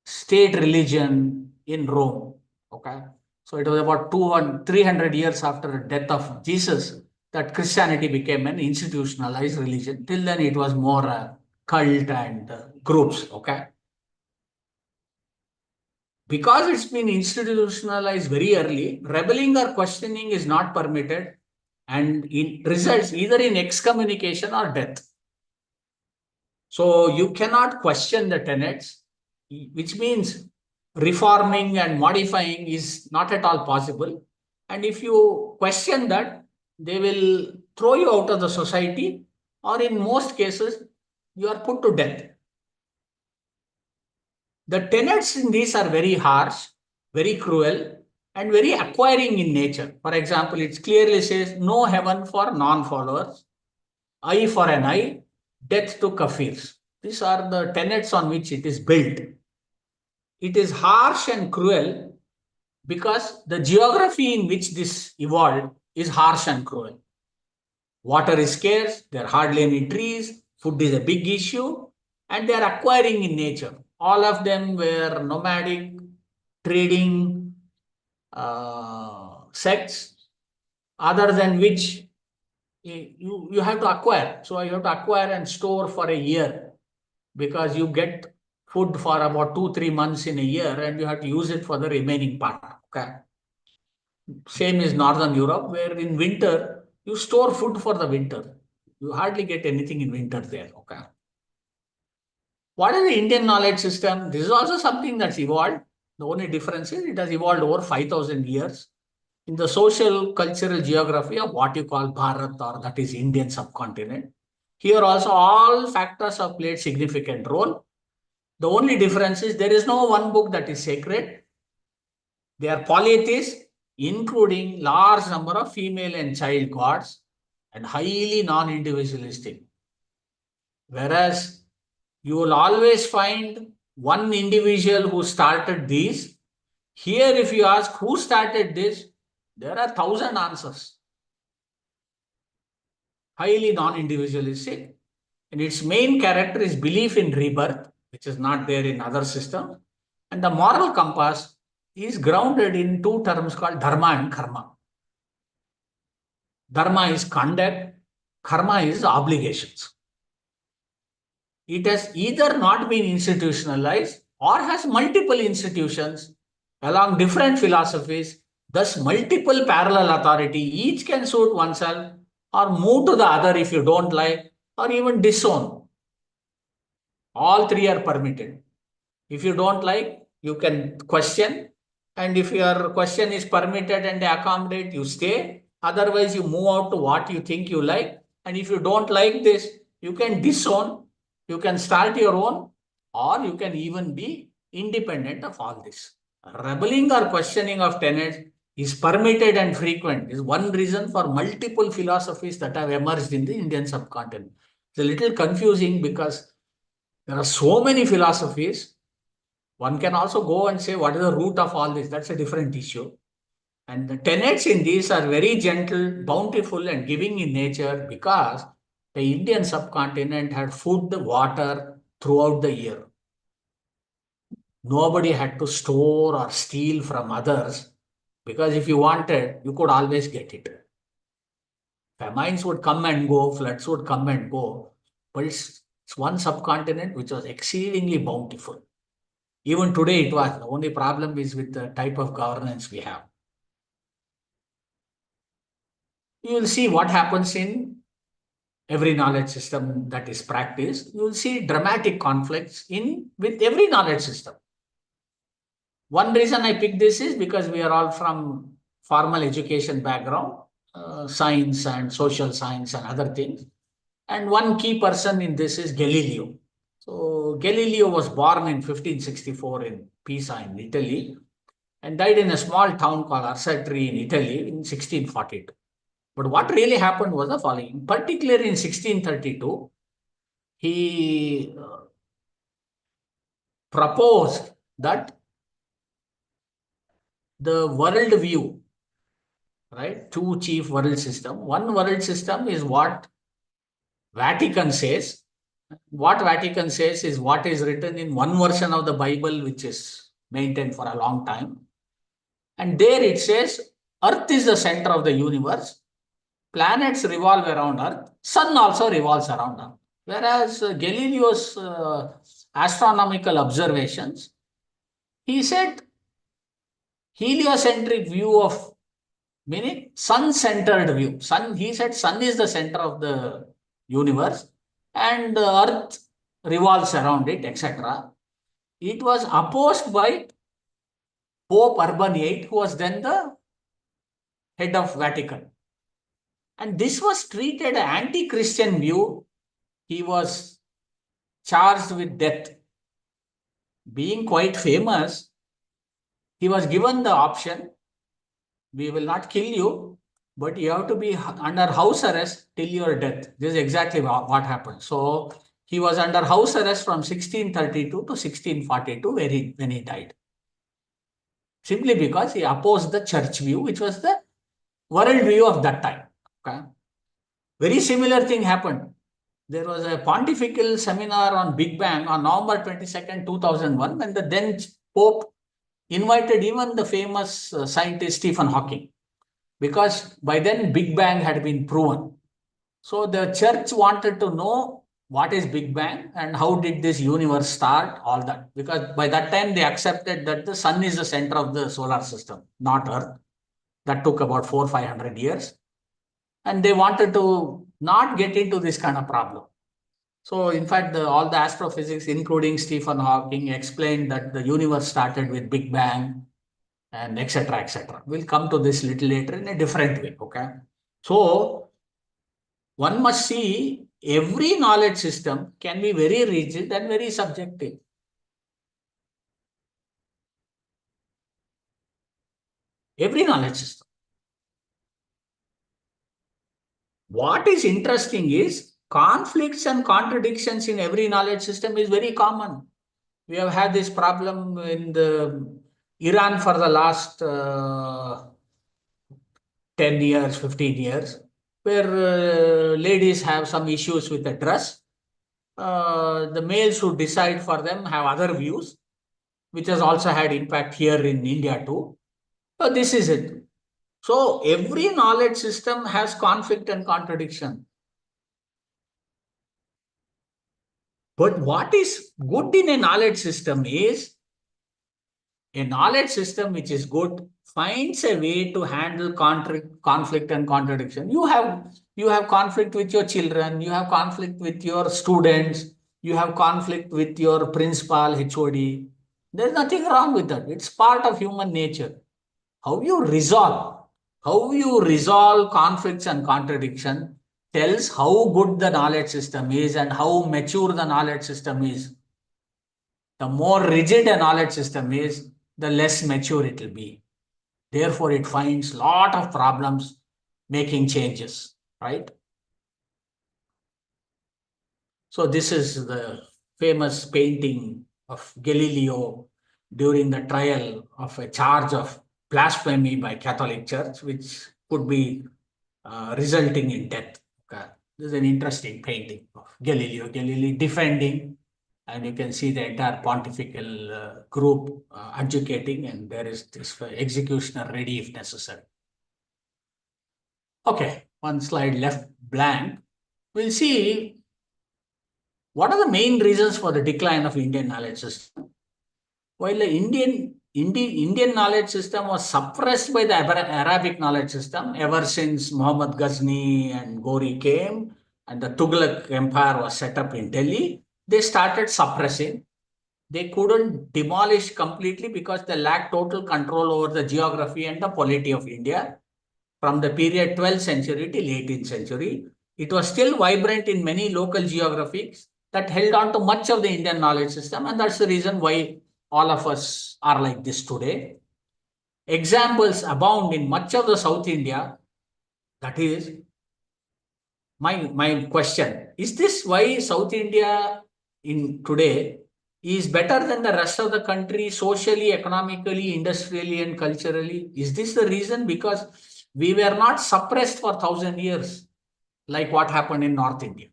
state religion in Rome. Okay. So it was about 300 years after the death of Jesus that Christianity became an institutionalized religion. Till then, it was more a cult and groups. Okay. Because it's been institutionalized very early, rebelling or questioning is not permitted, and it results either in excommunication or death. So you cannot question the tenets, which means reforming and modifying is not at all possible. And if you question that, they will throw you out of the society, or in most cases, you are put to death. The tenets in these are very harsh, very cruel, and very acquiring in nature. For example, it clearly says no heaven for non-followers, eye for an eye, death to kafirs. These are the tenets on which it is built. It is harsh and cruel because the geography in which this evolved is harsh and cruel. Water is scarce, there are hardly any trees, food is a big issue, and they are acquiring in nature. All of them were nomadic, trading sects, other than which you have to acquire. So you have to acquire and store for a year, because you get food for about 2-3 months in a year, and you have to use it for the remaining part. Okay. Same is Northern Europe, where in winter you store food for the winter. You hardly get anything in winter there. Okay. What is the Indian knowledge system? This is also something that's evolved. The only difference is it has evolved over 5,000 years in the social, cultural geography of what you call Bharat, or that is Indian subcontinent. Here also all factors have played significant role. The only difference is there is no one book that is sacred. They are polytheists, including large number of female and child gods. and highly non-individualistic. Whereas you will always find one individual who started these. Here, if you ask who started this, there are 1,000 answers. Highly non-individualistic. And its main character is belief in rebirth, which is not there in other systems. And the moral compass is grounded in two terms called dharma and karma. Dharma is conduct, karma is obligations. It has either not been institutionalized or has multiple institutions along different philosophies, thus multiple parallel authority. Each can suit oneself or move to the other if you don't like, or even disown. All three are permitted. If you don't like, you can question. And if your question is permitted and they accommodate, you stay. Otherwise, you move out to what you think you like. And if you don't like this, you can disown. You can start your own, or you can even be independent of all this. Rebelling or questioning of tenets is permitted and frequent. Is one reason for multiple philosophies that have emerged in the Indian subcontinent. It's a little confusing because there are so many philosophies. One can also go and say, what is the root of all this? That's a different issue. And the tenets in these are very gentle, bountiful, and giving in nature because the Indian subcontinent had food, water throughout the year. Nobody had to store or steal from others because if you wanted, you could always get it. Famines would come and go, floods would come and go, but it's one subcontinent which was exceedingly bountiful. Even today it was. The only problem is with the type of governance we have. You will see what happens in every knowledge system that is practiced. You will see dramatic conflicts with every knowledge system. One reason I picked this is because we are all from formal education background, science and social science and other things. And one key person in this is Galileo. So Galileo was born in 1564 in Pisa in Italy and died in a small town called Arcetri in Italy in 1642. But what really happened was the following. Particularly in 1632, he proposed that the world view, right? Two chief world system. One world system is what Vatican says. What Vatican says is what is written in one version of the Bible, which is maintained for a long time. And there it says, Earth is the center of the universe. Planets revolve around Earth. Sun also revolves around Earth. Whereas Galileo's astronomical observations, he said heliocentric view of, meaning sun-centered view. He said sun is the center of the universe and the Earth revolves around it, etc. It was opposed by Pope Urban VIII, who was then the head of Vatican. And this was treated an anti-Christian view. He was charged with death. Being quite famous, he was given the option, we will not kill you, but you have to be under house arrest till your death. This is exactly what happened. So he was under house arrest from 1632 to 1642 when he died. Simply because he opposed the church view, which was the world view of that time. Okay? Very similar thing happened. There was a pontifical seminar on Big Bang on November 22nd, 2001, when the then Pope invited even the famous scientist Stephen Hawking, because by then Big Bang had been proven. So the church wanted to know what is Big Bang and how did this universe start, all that. Because by that time they accepted that the sun is the center of the solar system, not Earth. That took about 400-500 years. And they wanted to not get into this kind of problem. So in fact, all the astrophysics, including Stephen Hawking, explained that the universe started with Big Bang and etc. etc. We'll come to this little later in a different way. Okay. So one must see every knowledge system can be very rigid and very subjective. Every knowledge system. What is interesting is conflicts and contradictions in every knowledge system is very common. We have had this problem in the Iran for the last 10 years, 15 years, where ladies have some issues with the dress. The males who decide for them have other views, which has also had impact here in India too. So this is it. So every knowledge system has conflict and contradiction. But what is good in a knowledge system is a knowledge system which is good finds a way to handle conflict and contradiction. You have conflict with your children, you have conflict with your students, you have conflict with your principal, HOD. There's nothing wrong with that. It's part of human nature. How you resolve conflicts and contradiction tells how good the knowledge system is and how mature the knowledge system is. The more rigid a knowledge system is, the less mature it will be. Therefore, it finds a lot of problems making changes, right? So this is the famous painting of Galileo during the trial of a charge of blasphemy by Catholic Church, which could be resulting in death. Okay. This is an interesting painting of Galileo defending, and you can see the entire pontifical group adjudicating, and there is this executioner ready if necessary. Okay, one slide left blank. We'll see what are the main reasons for the decline of Indian knowledge system. While the Indian knowledge system was suppressed by the Arabic knowledge system ever since Muhammad Ghazni and Ghori came and the Tughlaq Empire was set up in Delhi, they started suppressing. They couldn't demolish completely because they lacked total control over the geography and the polity of India. From the period 12th century till 18th century, it was still vibrant in many local geographies that held on to much of the Indian knowledge system, and that's the reason why all of us are like this today. Examples abound in much of the South India. That is my question. Is this why South India in today is better than the rest of the country socially, economically, industrially, and culturally? Is this the reason? Because we were not suppressed for 1,000 years like what happened in North India.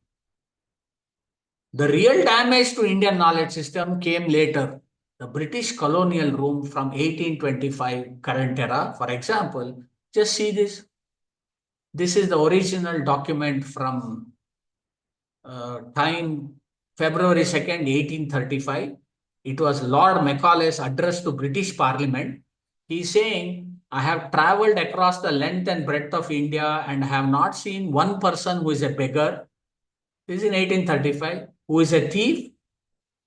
The real damage to Indian knowledge system came later. The British colonial rule from 1825 current era, for example, just see this. This is the original document from time February 2nd, 1835. It was Lord Macaulay's address to British Parliament. He's saying, I have traveled across the length and breadth of India and have not seen one person who is a beggar. This is in 1835. Who is a thief.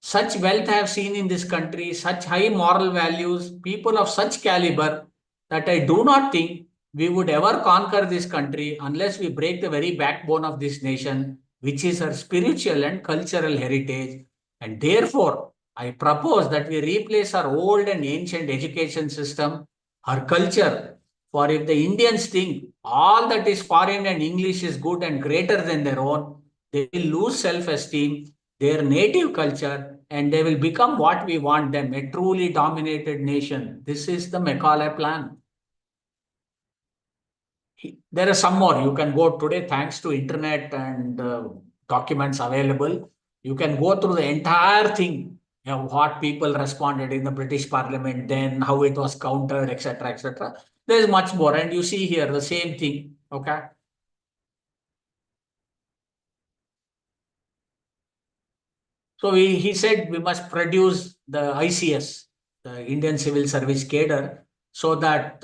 Such wealth I have seen in this country, such high moral values, people of such caliber that I do not think we would ever conquer this country unless we break the very backbone of this nation, which is our spiritual and cultural heritage. And therefore, I propose that we replace our old and ancient education system, our culture. For if the Indians think all that is foreign and English is good and greater than their own, they will lose self-esteem, their native culture, and they will become what we want them, a truly dominated nation. This is the Macaulay plan. There are some more. You can go today, thanks to internet and documents available. You can go through the entire thing, what people responded in the British Parliament, then how it was countered, etc., etc. There is much more, and you see here the same thing. Okay. So he said we must produce the ICS, the Indian Civil Service cadre, so that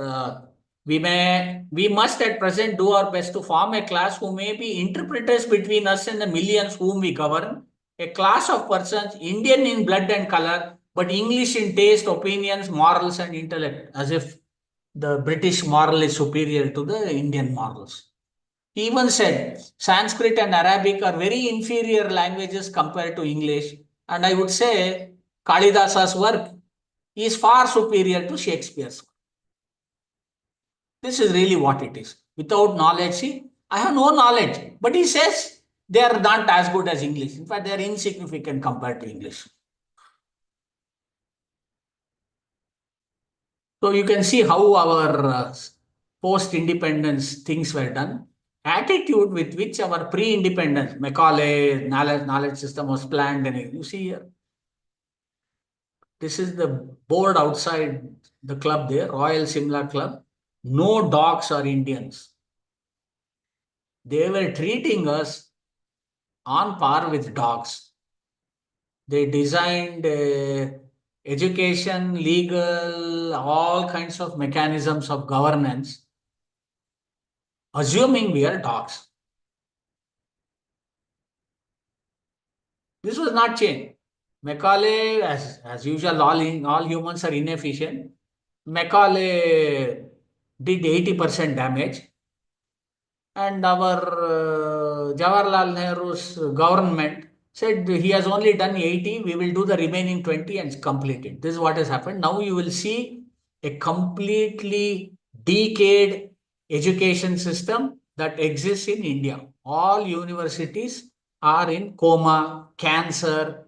we must at present do our best to form a class who may be interpreters between us and the millions whom we govern, a class of persons Indian in blood and color, but English in taste, opinions, morals, and intellect, as if the British moral is superior to the Indian morals. He even said Sanskrit and Arabic are very inferior languages compared to English, and I would say Kalidasa's work is far superior to Shakespeare's work. This is really what it is. Without knowledge, see, I have no knowledge. But he says they are not as good as English. In fact, they are insignificant compared to English. So you can see how our post-independence things were done. Attitude with which our pre-independence, Macaulay knowledge system was planned. And you see here, this is the board outside the club there, Royal Simla Club. No dogs or Indians. They were treating us on par with dogs. They designed education, legal, all kinds of mechanisms of governance, assuming we are dogs. This was not changed. Macaulay, as usual, all humans are inefficient. Macaulay did 80% damage. And our Jawaharlal Nehru's government said he has only done 80, we will do the remaining 20 and complete it. This is what has happened. Now you will see a completely decayed education system that exists in India. All universities are in coma, cancer,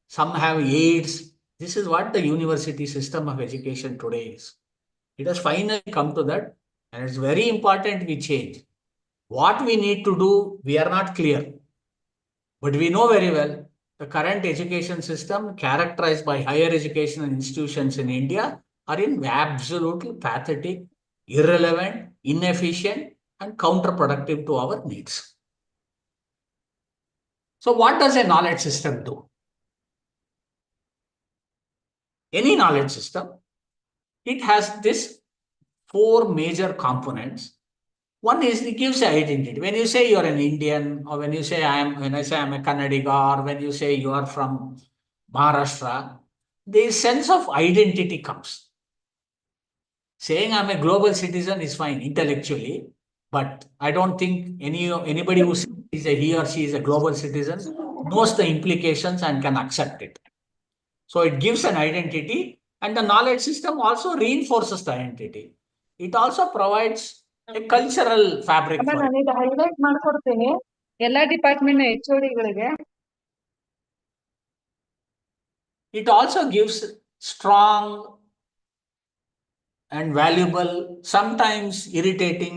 some have AIDS. This is what the university system of education today is. It has finally come to that, and it's very important we change. What we need to do, we are not clear. But we know very well the current education system characterized by higher educational institutions in India are in absolutely pathetic, irrelevant, inefficient, and counterproductive to our needs. So what does a knowledge system do? Any knowledge system, it has this 4 major components. One is it gives identity. When you say you're an Indian, or when I say I'm a Kannadiga, or when you say you are from Maharashtra, the sense of identity comes. Saying I'm a global citizen is fine intellectually, but I don't think anybody who says he or she is a global citizen knows the implications and can accept it. So it gives an identity, and the knowledge system also reinforces the identity. It also provides a cultural fabric ಅಮ್ಮ for it. ನಾನು ಇದು highlight ಮಾಡ್ಕೊಡ್ತೀನಿ ಎಲ್ಲಾ department HOD-ಗಳಿಗೆ. It also gives strong and valuable, sometimes irritating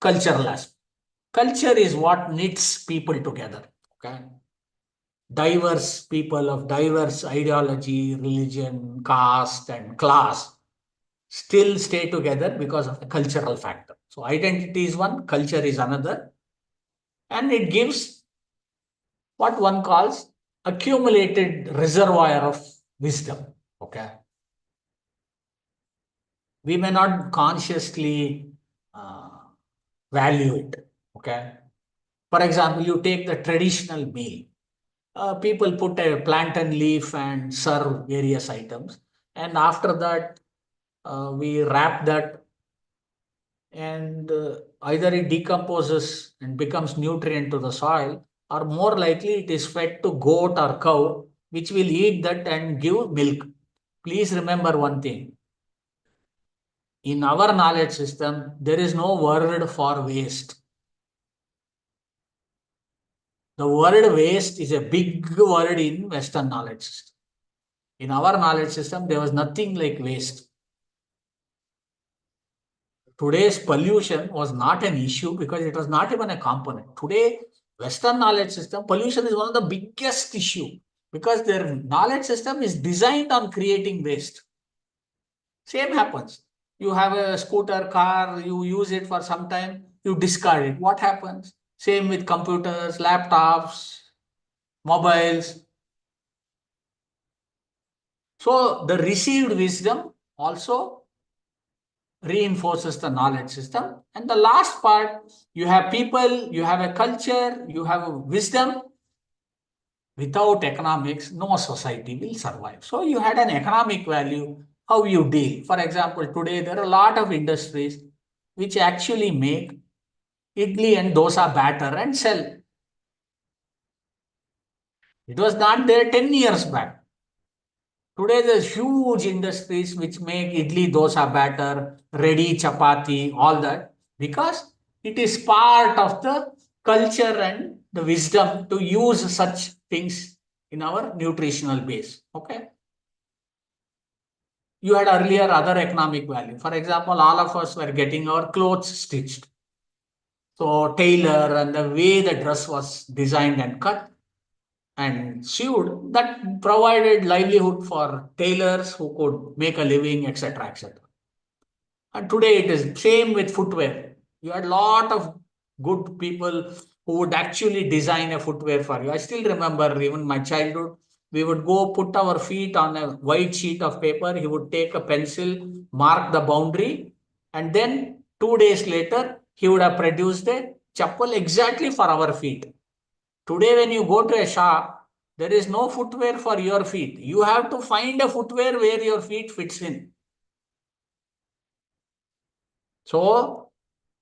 cultural aspect. Culture is what knits people together. Okay, diverse people of diverse ideology, religion, caste, and class still stay together because of the cultural factor. So identity is one, culture is another, and it gives what one calls accumulated reservoir of wisdom. Okay, we may not consciously value it. Okay, for example, you take the traditional meal. People put a plantain leaf and serve various items, and after that we wrap that, and either it decomposes and becomes nutrient to the soil, or more likely it is fed to goat or cow, which will eat that and give milk. Please remember one thing. In our knowledge system, there is no word for waste. The word waste is a big word in Western knowledge system. In our knowledge system, there was nothing like waste. Today's pollution was not an issue because it was not even a component. Today, Western knowledge system, pollution is one of the biggest issue because their knowledge system is designed on creating waste. Same happens. You have a scooter, car, you use it for some time, you discard it. What happens? Same with computers, laptops, mobiles. So the received wisdom also reinforces the knowledge system. And the last part, you have people, you have a culture, you have a wisdom. Without economics, no society will survive. So you had an economic value, how you deal. For example, today there are a lot of industries which actually make idli and dosa batter and sell. It was not there 10 years back. Today there's huge industries which make idli dosa batter, ready chapati, all that, because It is part of the culture and the wisdom to use such things in our nutritional base. Okay. You had earlier other economic value. For example, all of us were getting our clothes stitched. So tailor and the way the dress was designed and cut and sewed, that provided livelihood for tailors who could make a living, etc., etc. And today it is same with footwear. You had a lot of good people who would actually design a footwear for you. I still remember even my childhood, we would go put our feet on a white sheet of paper. He would take a pencil, mark the boundary, and then 2 days later, he would have produced a chappal exactly for our feet. Today, when you go to a shop, there is no footwear for your feet. You have to find a footwear where your feet fits in. So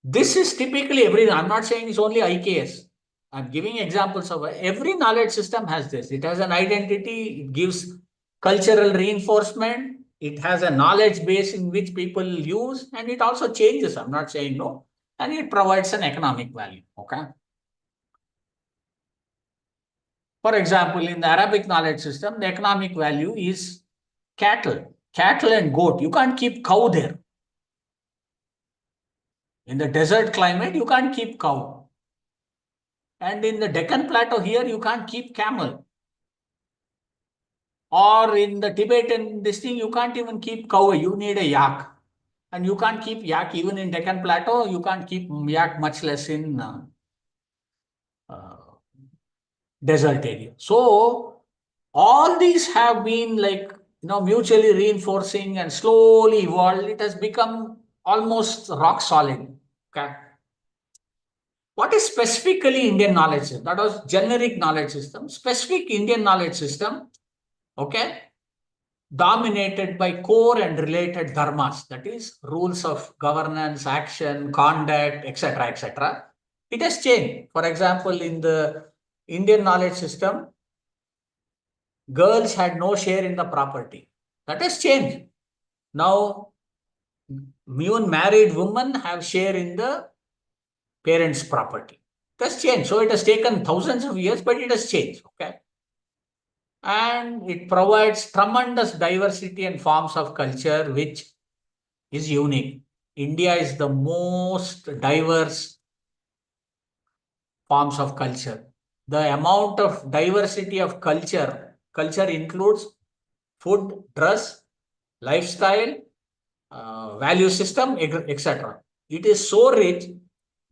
this is typically every, I'm not saying it's only IKS. I'm giving examples of every knowledge system has this. It has an identity, it gives cultural reinforcement, it has a knowledge base in which people use, and it also changes. I'm not saying no. And it provides an economic value. Okay. For example, in the Arabic knowledge system, the economic value is cattle and goat. You can't keep cow there. In the desert climate, you can't keep cow. And in the Deccan Plateau here, you can't keep camel. Or in the Tibetan this thing, you can't even keep cow. You need a yak. And you can't keep yak even in Deccan Plateau. You can't keep yak, much less in desert area. So all these have been like, mutually reinforcing and slowly evolved. It has become almost rock solid. Okay. What is specifically Indian knowledge system? That was generic knowledge system. Specific Indian knowledge system, okay, dominated by core and related dharmas, that is rules of governance, action, conduct, etc., etc. It has changed. For example, in the Indian knowledge system, girls had no share in the property. That has changed. Now, even married women have share in the parents' property. It has changed. So it has taken thousands of years, but it has changed. Okay. And it provides tremendous diversity and forms of culture, which is unique. India is the most diverse forms of culture. The amount of diversity of culture includes food, dress, lifestyle, value system, etc. It is so rich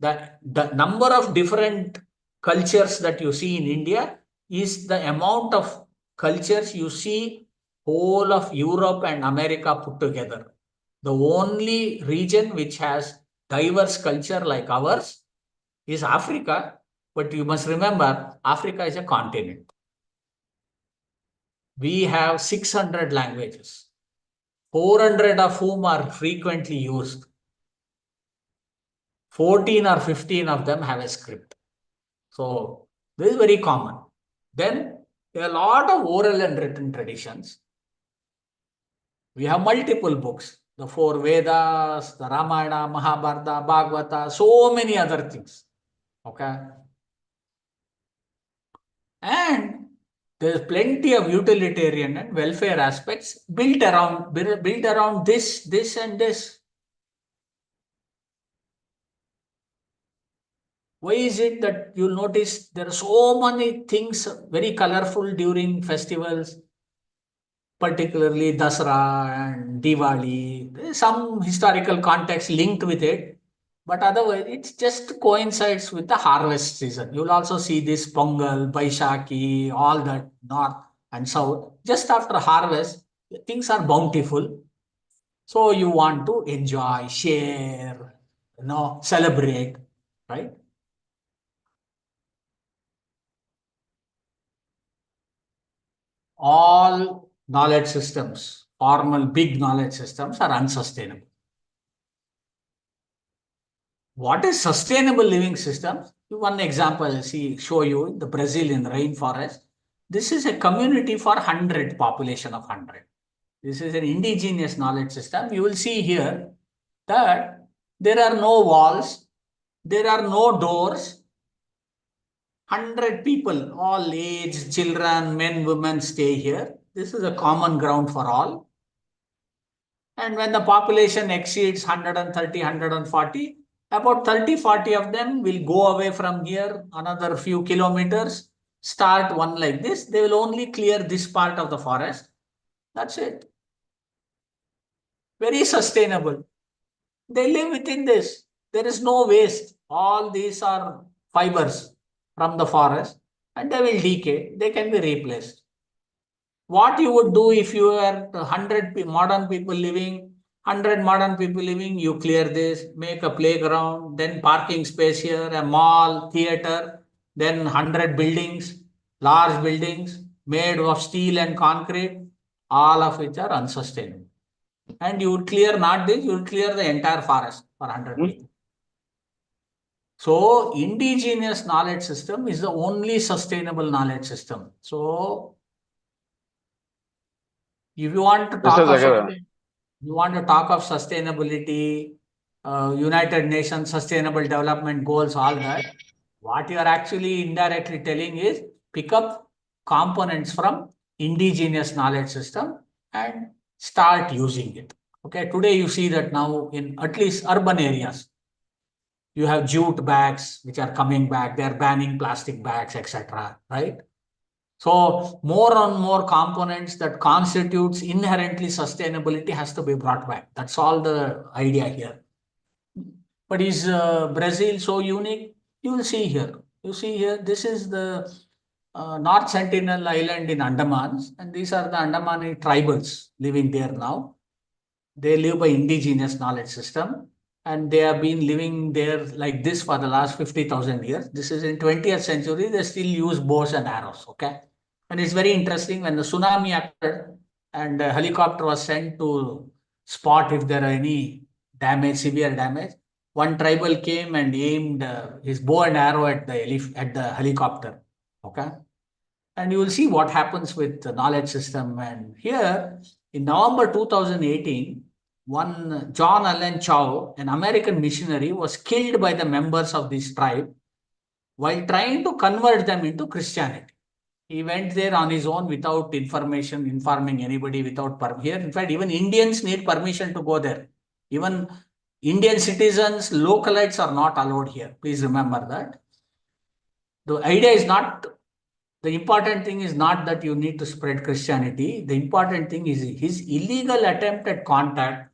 that the number of different cultures that you see in India is the amount of cultures you see whole of Europe and America put together. The only region which has diverse culture like ours is Africa, but you must remember, Africa is a continent. We have 600 languages, 400 of whom are frequently used. 14 or 15 of them have a script. So this is very common. Then there are a lot of oral and written traditions. We have multiple books, the 4 Vedas, the Ramayana, Mahabharata, Bhagavata, so many other things. Okay. And there's plenty of utilitarian and welfare aspects built around this and this. Why is it that you'll notice there are so many things very colorful during festivals, particularly Dasara and Diwali? There is some historical context linked with it, but otherwise it just coincides with the harvest season. You'll also see this Pongal, Baishaki, all that north and south. Just after harvest, things are bountiful. So you want to enjoy, share, celebrate, right? All knowledge systems, formal big knowledge systems, are unsustainable. What is sustainable living systems? One example I'll show you in the Brazilian rainforest. This is a community for 100, population of 100. This is an indigenous knowledge system. You will see here that there are no walls, There are no doors. 100 people, all age, children, men, women stay here. This is a common ground for all. And when the population exceeds 130, 140, about 30, 40 of them will go away from here, another few kilometers, start one like this. They will only clear this part of the forest. That's it. Very sustainable. They live within this. There is no waste. All these are fibers from the forest and they will decay. They can be replaced. What you would do if you are 100 modern people living, 100 modern people living, you clear this, make a playground, then parking space here, a mall, theater, then 100 buildings, large buildings made of steel and concrete, all of which are unsustainable. And you would clear not this, you would clear the entire forest for 100 people. So, indigenous knowledge system is the only sustainable knowledge system. So, if you want to talk of sustainability, United Nations Sustainable Development Goals, all that, what you are actually indirectly telling is pick up components from indigenous knowledge system and start using it. Okay, today you see that now in at least urban areas, you have jute bags which are coming back, they are banning plastic bags, etc. Right? So more and more components that constitutes inherently sustainability has to be brought back. That's all the idea here. But is Brazil so unique? You will see here. You see here, this is the North Sentinel Island in Andamans, and these are the Andamani tribals living there now. They live by indigenous knowledge system, and they have been living there like this for the last 50,000 years. This is in 20th century. They still use bows and arrows. Okay. And it's very interesting when the tsunami occurred and a helicopter was sent to spot if there are any damage, severe damage. One tribal came and aimed his bow and arrow at the helicopter. Okay. And you will see what happens with the knowledge system. And here in November 2018, one John Allen Chow, an American missionary, was killed by the members of this tribe while trying to convert them into Christianity. He went there on his own without informing anybody, without permission. In fact, even Indians need permission to go there. Even Indian citizens, localites are not allowed here. Please remember that. The idea is not, the important thing is not that you need to spread Christianity. The important thing is his illegal attempt at contact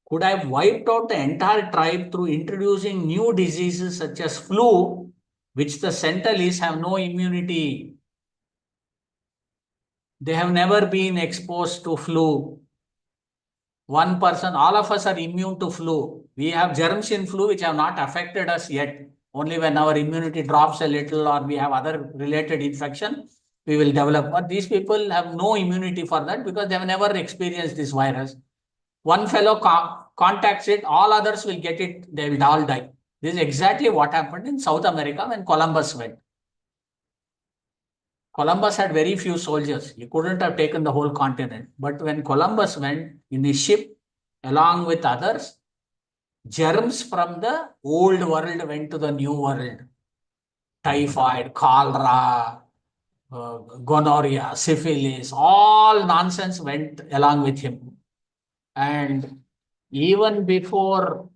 could have wiped out the entire tribe through introducing new diseases such as flu, which the Sentalists have no immunity. They have never been exposed to flu. One person, all of us are immune to flu. We have germs in flu which have not affected us yet. Only when our immunity drops a little or we have other related infection, we will develop. But these people have no immunity for that because they have never experienced this virus. One fellow contacts it, all others will get it, they will all die. This is exactly what happened in South America when Columbus went. Columbus had very few soldiers. He couldn't have taken the whole continent. But when Columbus went in his ship, along with others, germs from the old world went to the new world. Typhoid, cholera, gonorrhea, syphilis, all nonsense went along with him. And even before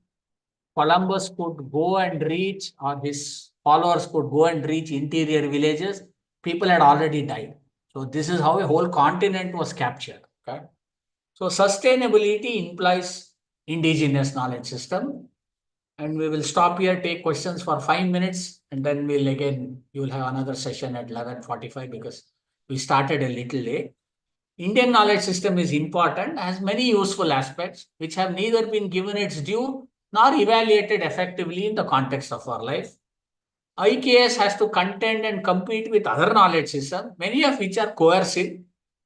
Columbus could go and reach, or his followers could go and reach interior villages, people had already died. So this is how a whole continent was captured. Okay? So sustainability implies indigenous knowledge system. And we will stop here, take questions for 5 minutes, and then you will have another session at 11:45 because we started a little late. Indian knowledge system is important, has many useful aspects which have neither been given its due nor evaluated effectively in the context of our life. IKS has to contend and compete with other knowledge systems, many of which are coercive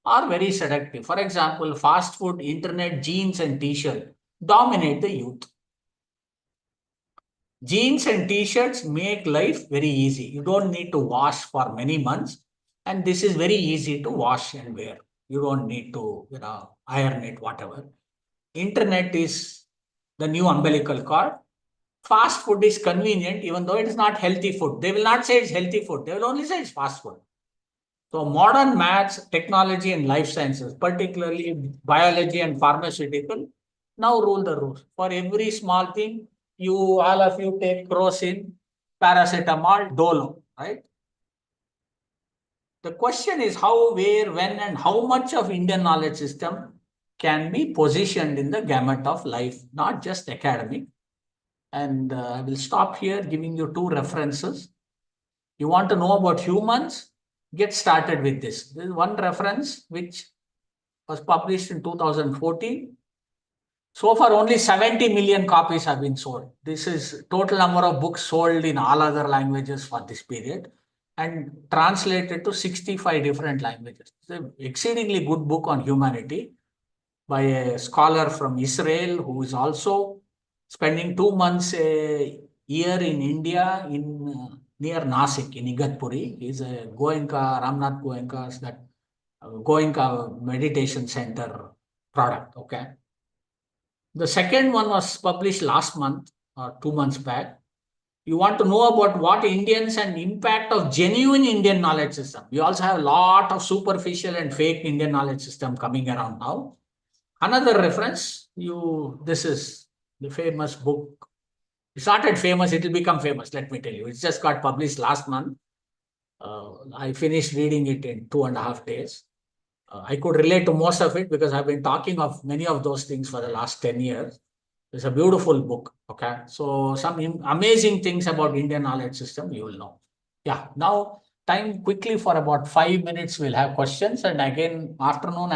or very seductive. For example, fast food, internet, jeans and t-shirt dominate the youth. Jeans and t-shirts make life very easy. You don't need to wash for many months, and this is very easy to wash and wear. You don't need to, iron it, whatever. Internet is the new umbilical cord. fast food is convenient, even though it is not healthy food. They will not say it's healthy food. They will only say it's fast food. So modern maths, technology, and life sciences, particularly biology and pharmaceutical, now rule the roost. For every small thing, all of you take crocin, paracetamol, dolo, right? The question is how, where, when, and how much of Indian knowledge system can be positioned in the gamut of life, not just academic. And I will stop here giving you two references. You want to know about humans? Get started with this. This is one reference which was published in 2014. So far, only 70 million copies have been sold. This is total number of books sold in all other languages for this period and translated to 65 different languages. It's an exceedingly good book on humanity by a scholar from Israel who is also spending 2 months a year in India in near Nasik in Igatpuri. He's a Goenka, Ramnath Goenka's that Goenka meditation center product. Okay. The second one was published last month or 2 months back. You want to know about what Indians and impact of genuine Indian knowledge system. We also have a lot of superficial and fake Indian knowledge system coming around now. Another reference, this is the famous book. It started famous, it will become famous, let me tell you. It just got published last month. I finished reading it in 2.5 days. I could relate to most of it because I've been talking of many of those things for the last 10 years. It's a beautiful book. Okay. So some amazing things about Indian knowledge system, you will know. Yeah. Now time quickly for about 5 minutes. We'll have questions, and again, afternoon,